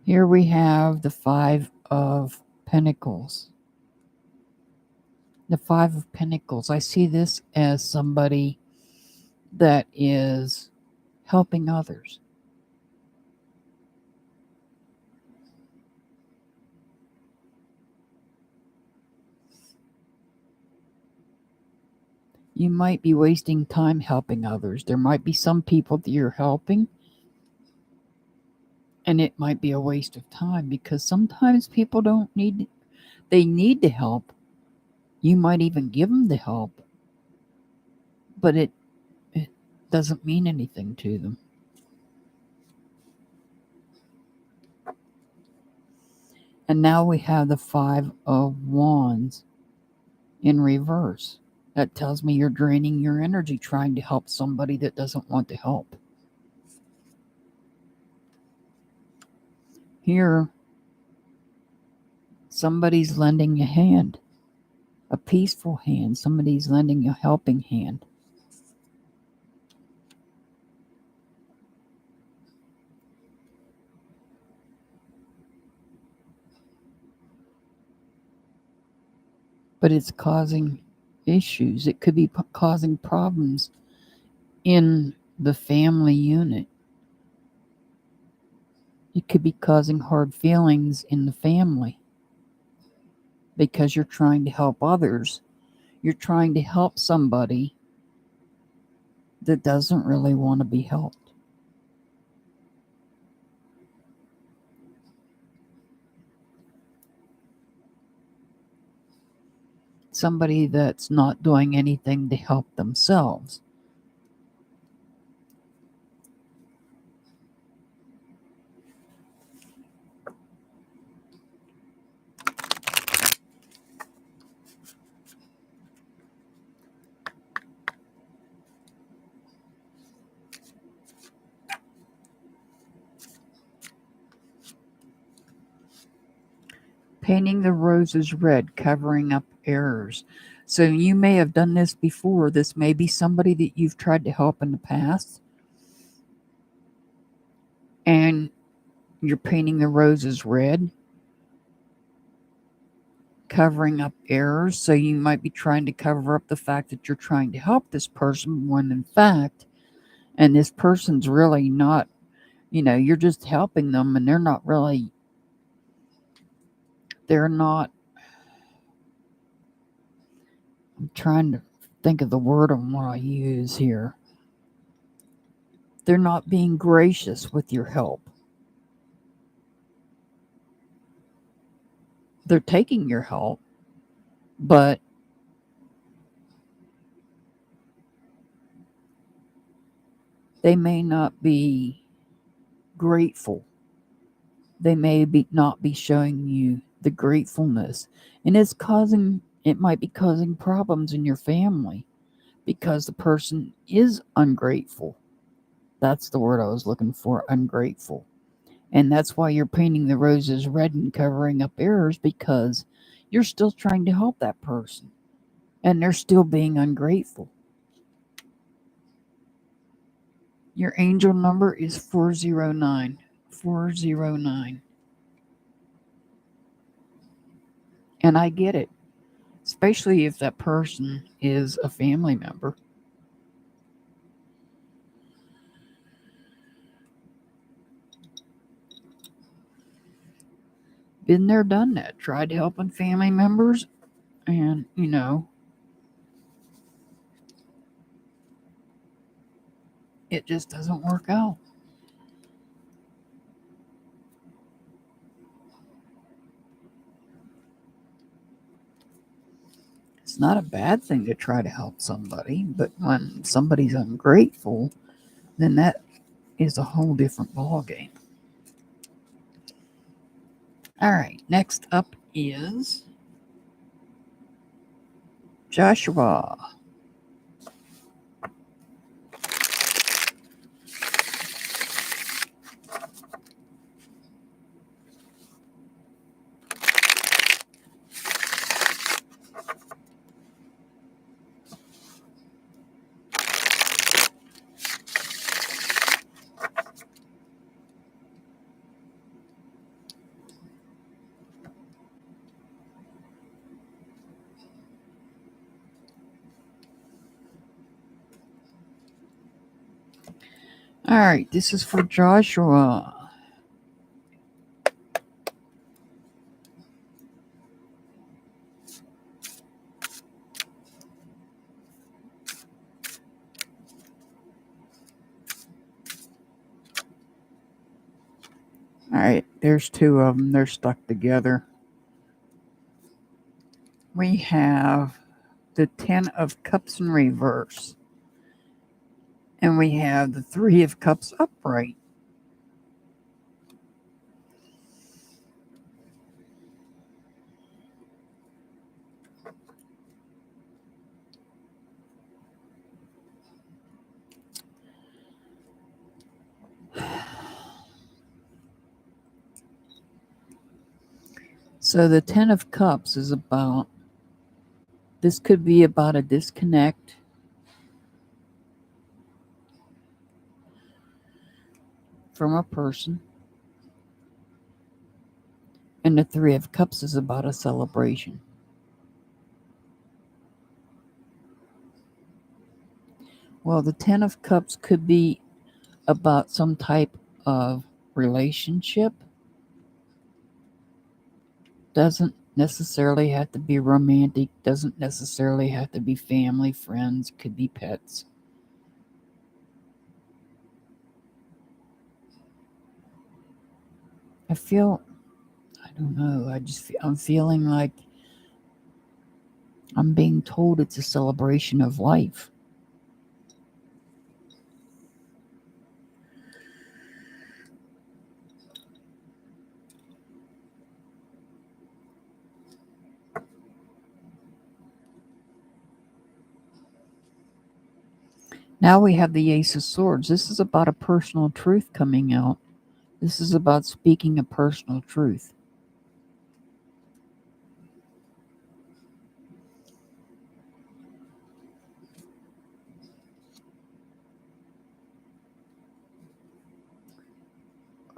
Here we have the Five of Pentacles. The Five of Pentacles. I see this as somebody that is helping others. You might be wasting time helping others. There might be some people that you're helping, and it might be a waste of time, because sometimes people they need the help. You might even give them the help, but it doesn't mean anything to them. And now we have the Five of Wands in reverse. That tells me you're draining your energy trying to help somebody that doesn't want to help. Here, somebody's lending a hand, a peaceful hand. Somebody's lending a helping hand. But it's causing issues. It could be causing problems in the family unit. It could be causing hard feelings in the family because you're trying to help others. You're trying to help somebody that doesn't really want to be helped. Somebody that's not doing anything to help themselves. Painting the roses red, covering up errors. So you may have done this before. This may be somebody that you've tried to help in the past. And you're painting the roses red, covering up errors. So you might be trying to cover up the fact that you're trying to help this person when in fact, and this person's really not, you're just helping them and they're not, I'm trying to think of the word I want to use here. They're not being gracious with your help. They're taking your help, but they may not be grateful. They may not be showing you the gratefulness. And it might be causing problems in your family because the person is ungrateful. That's the word I was looking for, ungrateful. And that's why you're painting the roses red and covering up errors, because you're still trying to help that person and they're still being ungrateful. Your angel number is 409. 409. And I get it, especially if that person is a family member. Been there, done that. Tried helping family members, and it just doesn't work out. It's not a bad thing to try to help somebody, but when somebody's ungrateful, then that is a whole different ballgame. All right, next up is Joshua. All right, this is for Joshua. All right, there's two of them. They're stuck together. We have the 10 of Cups in reverse. And we have the 3 of Cups upright. So the Ten of Cups is about, this could be about a disconnect. From a person. And the Three of Cups is about a celebration. Well, the Ten of Cups could be about some type of relationship. Doesn't necessarily have to be romantic, doesn't necessarily have to be family, friends, could be pets. I don't know, I'm feeling like I'm being told it's a celebration of life. Now we have the Ace of Swords. This is about a personal truth coming out. This is about speaking a personal truth.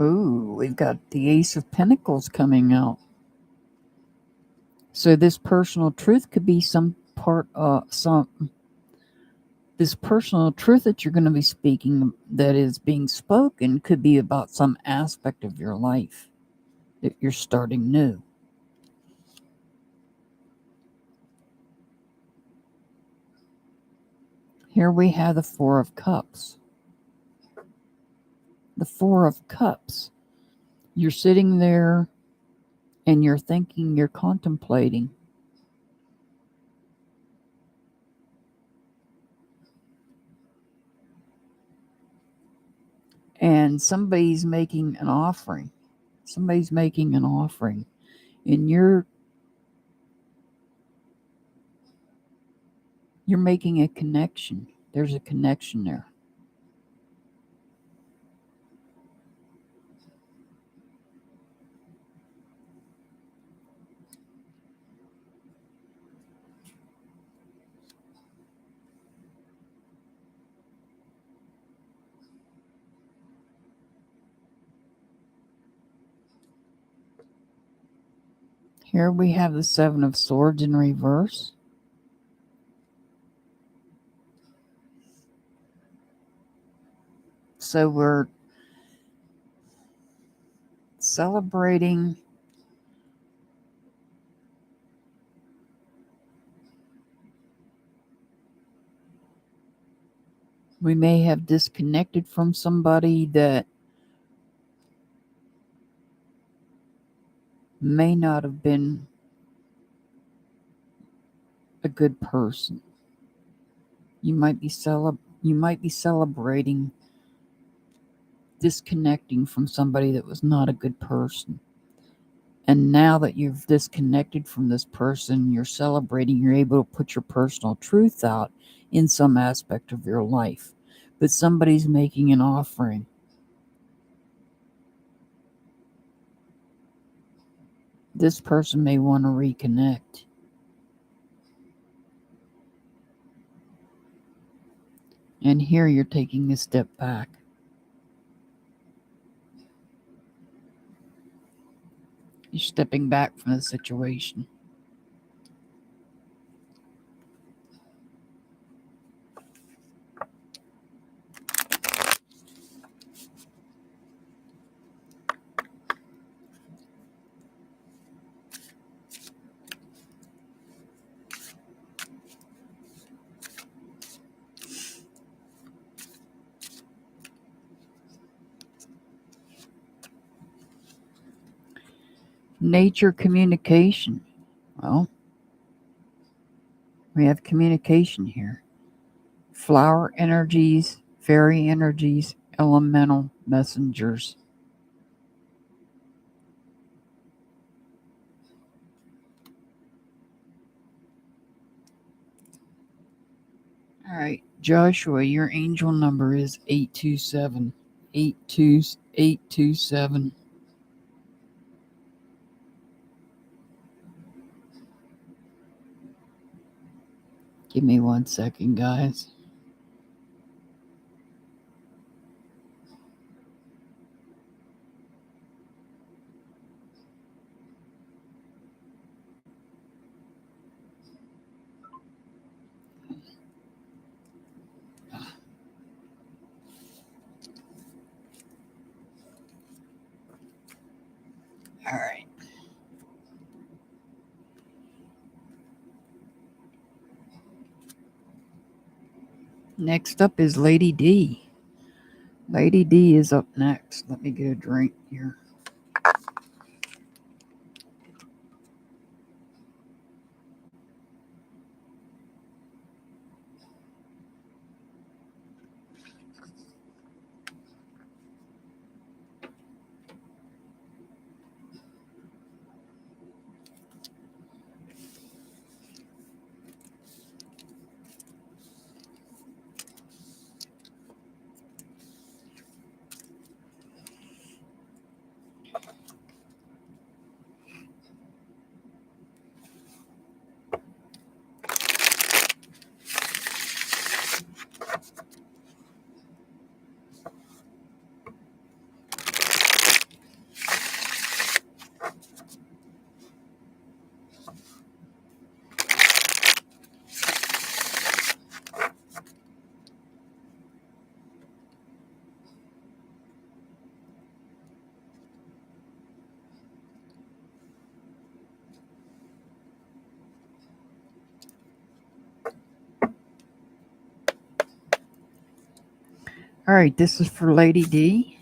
Ooh, we've got the Ace of Pentacles coming out. So this personal truth could be this personal truth that you're going to be speaking, that is being spoken, could be about some aspect of your life that you're starting new. Here we have the Four of Cups. The Four of Cups. You're sitting there and you're thinking, you're contemplating. And somebody's making an offering. Somebody's making an offering. And you're making a connection. There's a connection there. Here we have the Seven of Swords in reverse. So we're celebrating we may have disconnected from somebody that may not have been a good person. You might be celebrating disconnecting from somebody that was not a good person. And now that you've disconnected from this person, you're celebrating, you're able to put your personal truth out in some aspect of your life. But somebody's making an offering. This person may want to reconnect. And here you're taking a step back. You're stepping back from the situation. Nature communication. Well, we have communication here. Flower energies, fairy energies, elemental messengers. All right, Joshua, your angel number is 827. 827. Give me 1 second, guys. All right. Next up is Lady D. Lady D is up next. Let me get a drink here. All right, this is for Lady D.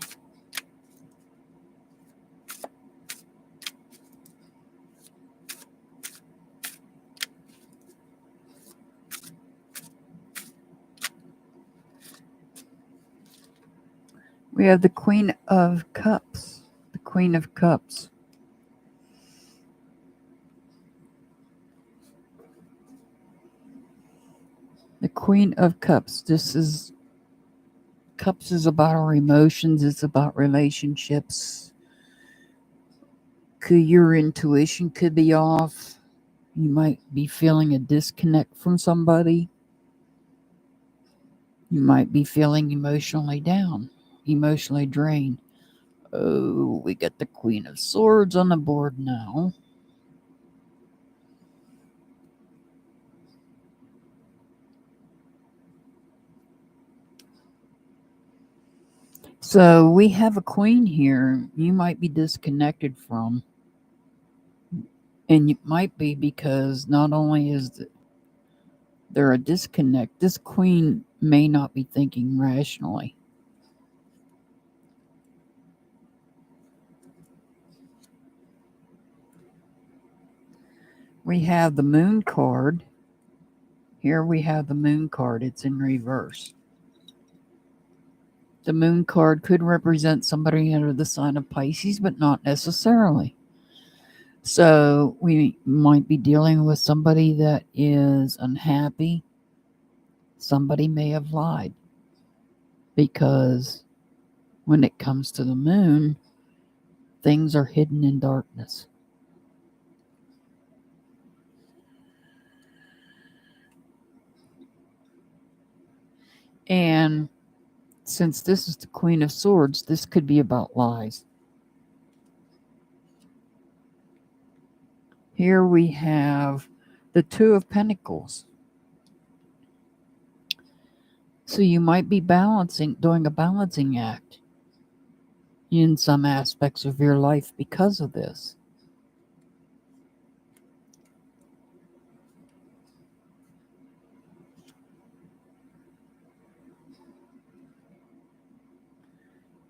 We have the Queen of Cups. The Queen of Cups. The Queen of Cups. Cups is about our emotions. It's about relationships. Your intuition could be off. You might be feeling a disconnect from somebody. You might be feeling emotionally down, emotionally drained. Oh, we got the Queen of Swords on the board now. So we have a queen here you might be disconnected from. And it might be because not only is there a disconnect, this queen may not be thinking rationally. We have the Moon card. Here we have the Moon card. It's in reverse. The Moon card could represent somebody under the sign of Pisces, but not necessarily. So we might be dealing with somebody that is unhappy. Somebody may have lied, because when it comes to the moon, things are hidden in darkness. And since this is the Queen of Swords, this could be about lies. Here we have the Two of Pentacles. So you might be doing a balancing act in some aspects of your life because of this.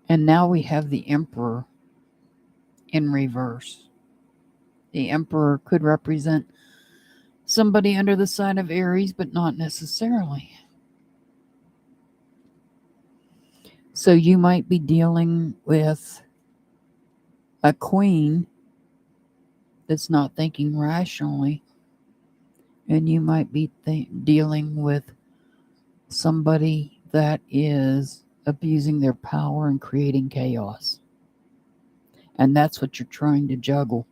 And now we have the Emperor in reverse. The Emperor could represent somebody under the sign of Aries, but not necessarily. So you might be dealing with a queen that's not thinking rationally, and you might be dealing with somebody that is abusing their power and creating chaos. And that's what you're trying to juggle.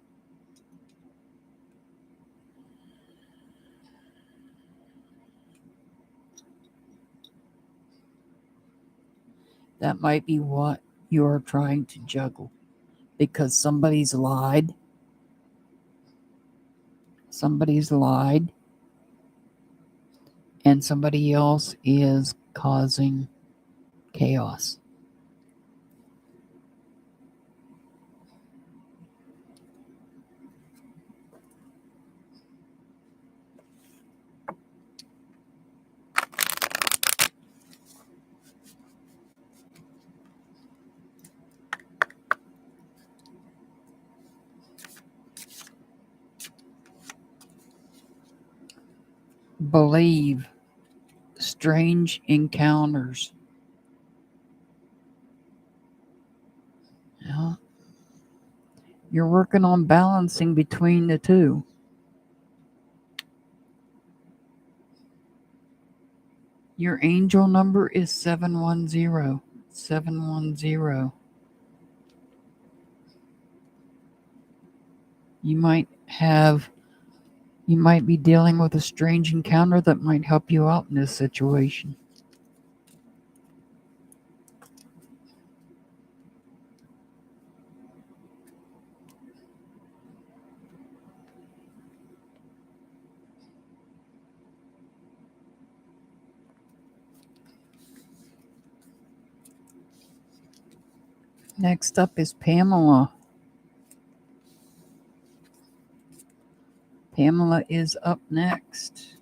That might be what you're trying to juggle because somebody's lied. Somebody's lied. And somebody else is causing chaos. Believe strange encounters. Yeah. You're working on balancing between the two. Your angel number is 710. 710. You might be dealing with a strange encounter that might help you out in this situation. Next up is Pamela. Pamela is up next.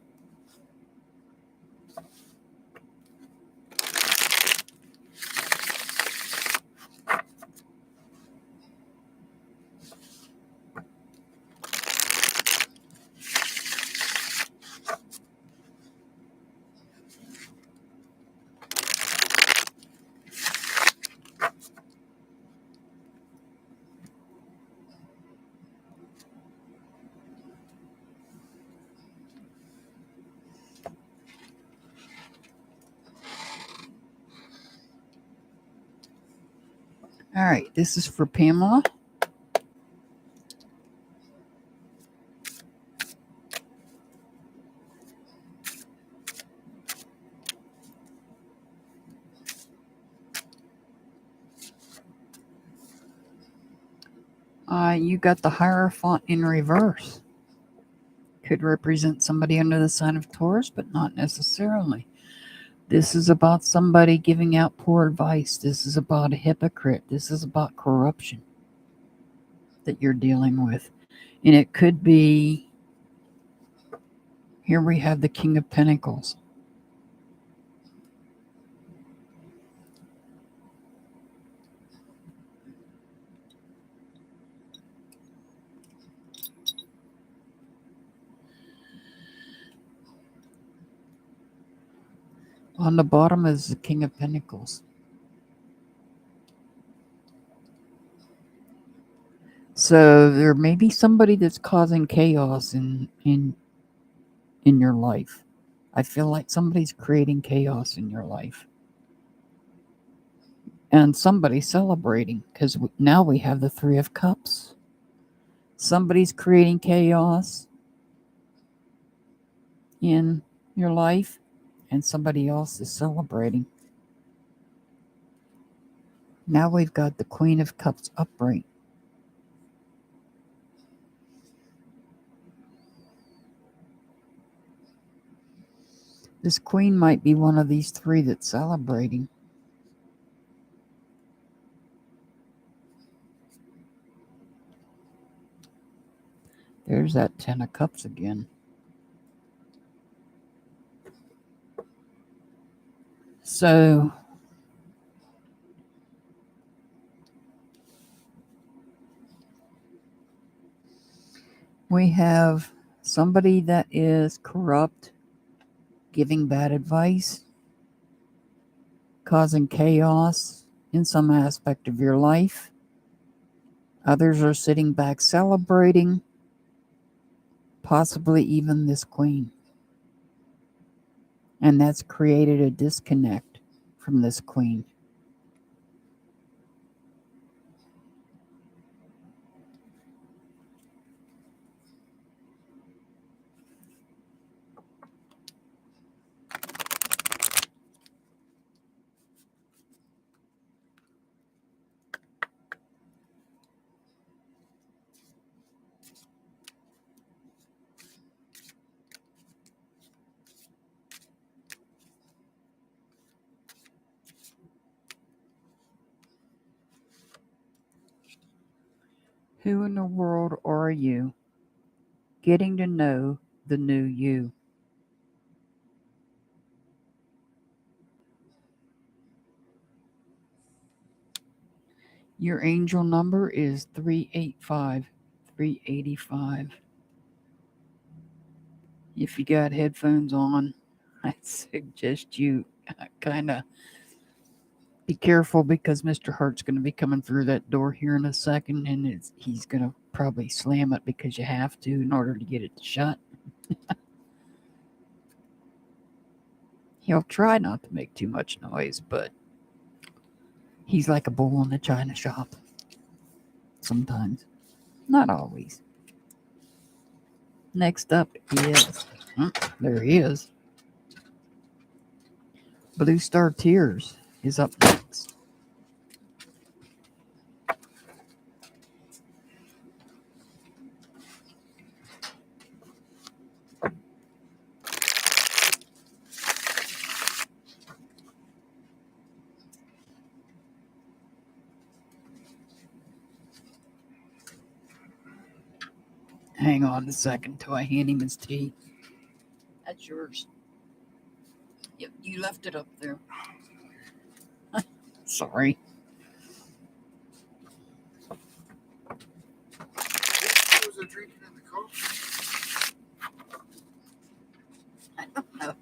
All right, this is for Pamela. You got the Hierophant in reverse. Could represent somebody under the sign of Taurus, but not necessarily. This is about somebody giving out poor advice. This is about a hypocrite. This is about corruption that you're dealing with. And it could be, here we have the King of Pentacles. On the bottom is the King of Pentacles. So there may be somebody that's causing chaos in your life. I feel like somebody's creating chaos in your life. And somebody's celebrating because now we have the Three of Cups. Somebody's creating chaos in your life and somebody else is celebrating. Now we've got the Queen of Cups upright. This queen might be one of these three that's celebrating. There's that Ten of Cups again. So we have somebody that is corrupt, giving bad advice, causing chaos in some aspect of your life. Others are sitting back celebrating, possibly even this queen. And that's created a disconnect from this queen. Who in the world are you? Getting to know the new you. Your angel number is 385, 385. If you got headphones on, I suggest you kind of be careful because Mr. Hart's going to be coming through that door here in a second, and he's going to probably slam it because you have to in order to get it shut. He'll try not to make too much noise, but he's like a bull in the china shop. Sometimes. Not always. Next up is... there he is. Blue Star Tears is up next. Hang on a second till I hand him his tea. That's yours. Yep, you left it up there. Sorry. Was I drinking in the coffee? I don't know.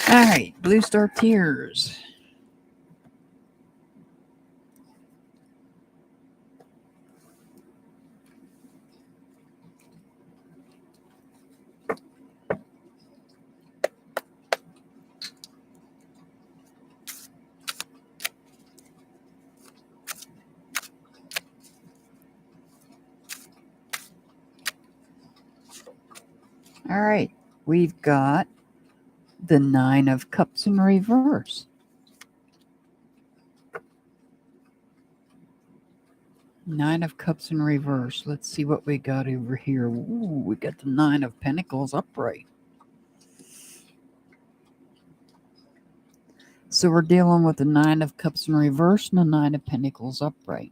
All right, Blue Star Tears. All right, we've got the Nine of Cups in reverse. Nine of Cups in reverse. Let's see what we got over here. Ooh, we got the Nine of Pentacles upright. So we're dealing with the Nine of Cups in reverse and the Nine of Pentacles upright.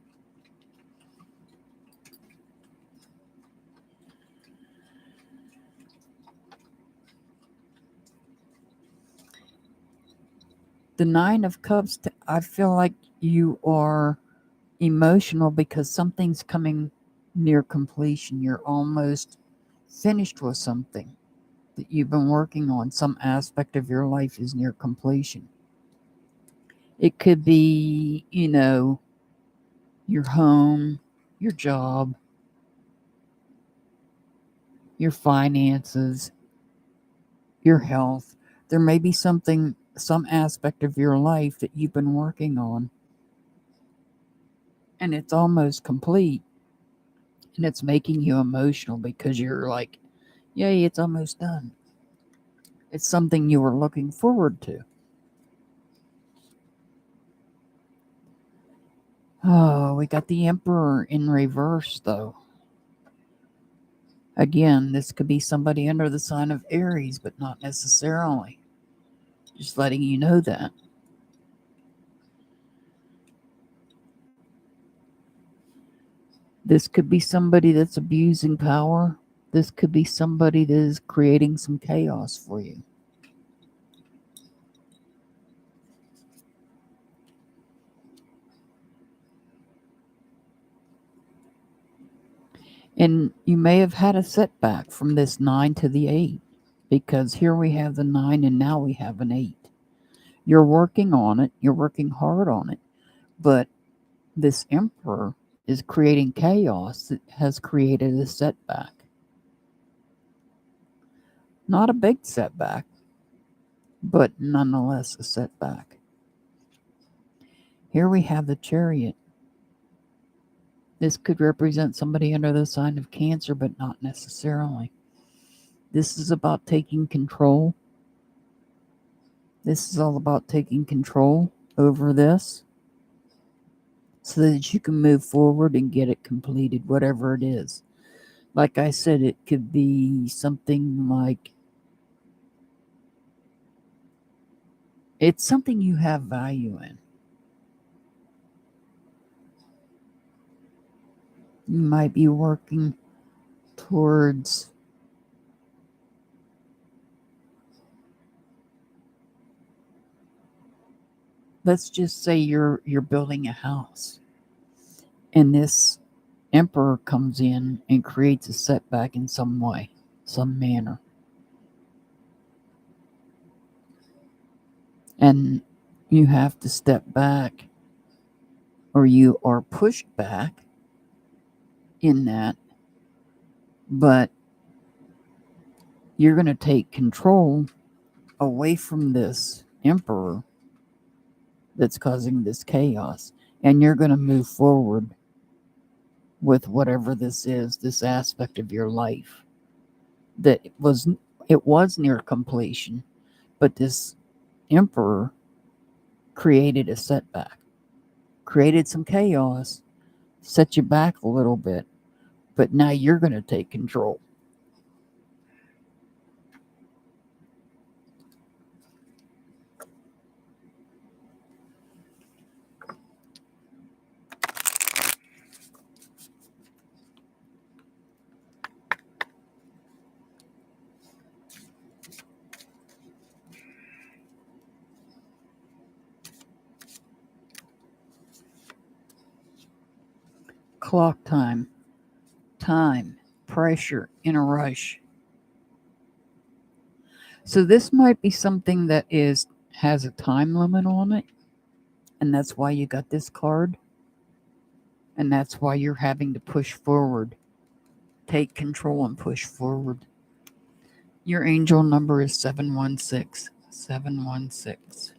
The Nine of Cups, I feel like you are emotional because something's coming near completion. You're almost finished with something that you've been working on. Some aspect of your life is near completion. It could be, your home, your job, your finances, your health. There may be some aspect of your life that you've been working on, and it's almost complete, and it's making you emotional because you're like, yay, it's almost done. It's something you were looking forward to. Oh, we got the Emperor in reverse, though. Again, this could be somebody under the sign of Aries, but not necessarily. Just letting you know that. This could be somebody that's abusing power. This could be somebody that is creating some chaos for you. And you may have had a setback from this 9 to the 8, because here we have the 9 and now we have an 8. You're working on it. You're working hard on it. But this Emperor is creating chaos that has created a setback. Not a big setback, but nonetheless a setback. Here we have the Chariot. This could represent somebody under the sign of Cancer, but not necessarily. This is about taking control. This is all about taking control over this so that you can move forward and get it completed, whatever it is. Like I said, it could be something like, it's something you have value in. You might be working towards let's just say you're building a house and this emperor comes in and creates a setback in some way, some manner. And you have to step back or you are pushed back in that, but you're going to take control away from this emperor that's causing this chaos, and you're going to move forward with whatever this is, this aspect of your life that it was near completion, but this emperor created a setback, created some chaos, set you back a little bit, but now you're going to take control. Clock time, pressure, in a rush. So this might be something that has a time limit on it, and that's why you got this card, and that's why you're having to push forward, take control and push forward. Your angel number is 716. 716.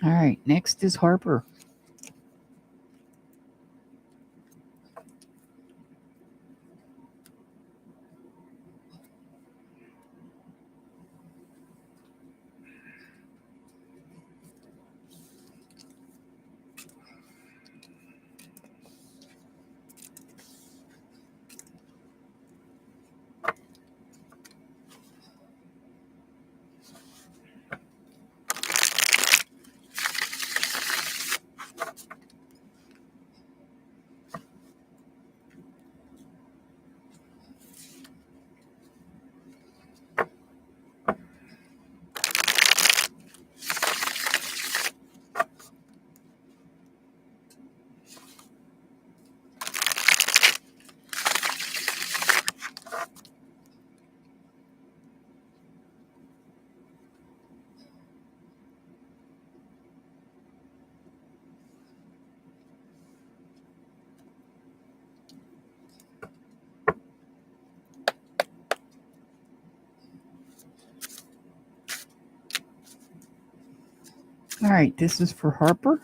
All right, next is Harper. All right, this is for Harper.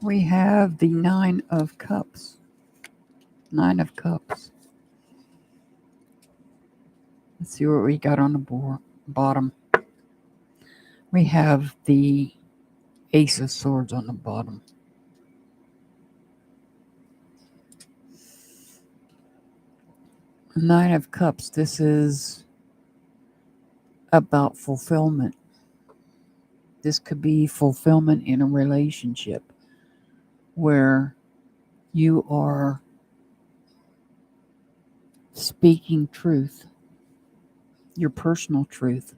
We have the Nine of Cups. Nine of Cups. Let's see what we got on the bottom. We have the Ace of Swords on the bottom. Nine of Cups. This is about fulfillment. This could be fulfillment in a relationship where you are speaking truth, your personal truth.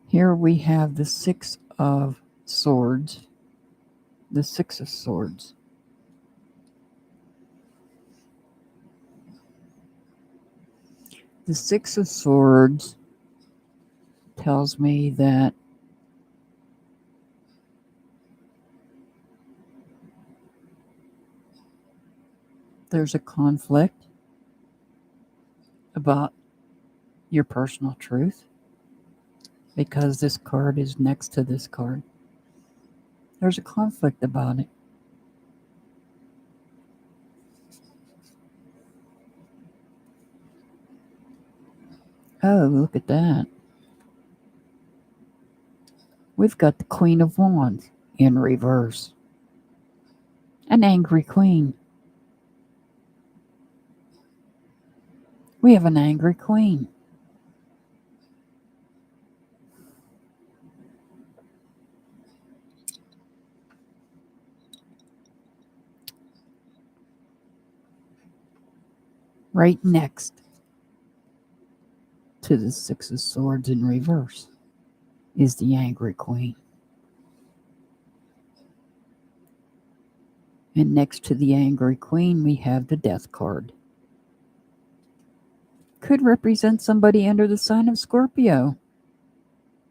Here we have the Six of Swords. The Six of Swords. The Six of Swords tells me that there's a conflict about your personal truth because this card is next to this card. There's a conflict about it. Oh, look at that. We've got the Queen of Wands in reverse. An angry queen. We have an angry queen. Right next to the Six of Swords in reverse is the angry queen. And next to the angry queen, we have the Death card. Could represent somebody under the sign of Scorpio,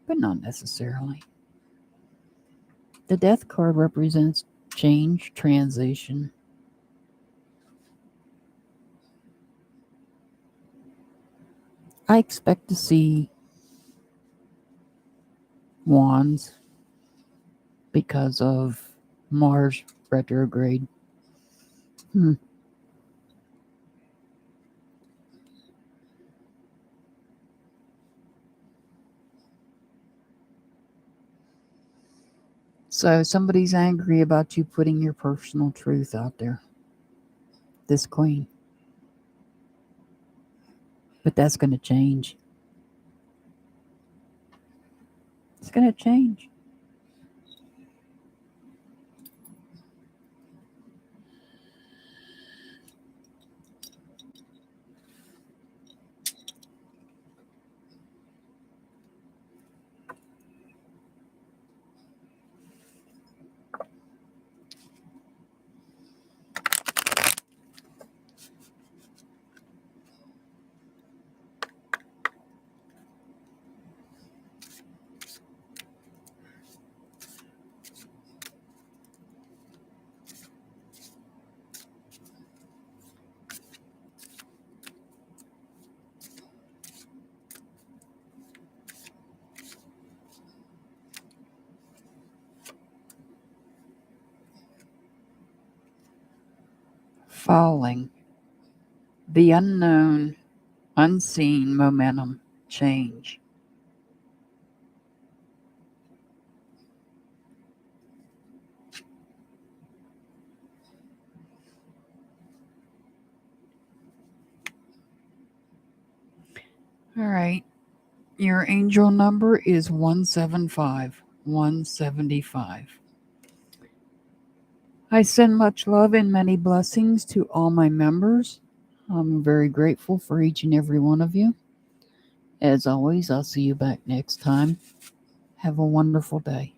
but not necessarily. The Death card represents change, transition. I expect to see wands because of Mars retrograde. So somebody's angry about you putting your personal truth out there. This queen. But that's going to change. It's going to change. Falling. The unknown, unseen momentum change. All right. Your angel number is 175. 175. I send much love and many blessings to all my members. I'm very grateful for each and every one of you. As always, I'll see you back next time. Have a wonderful day.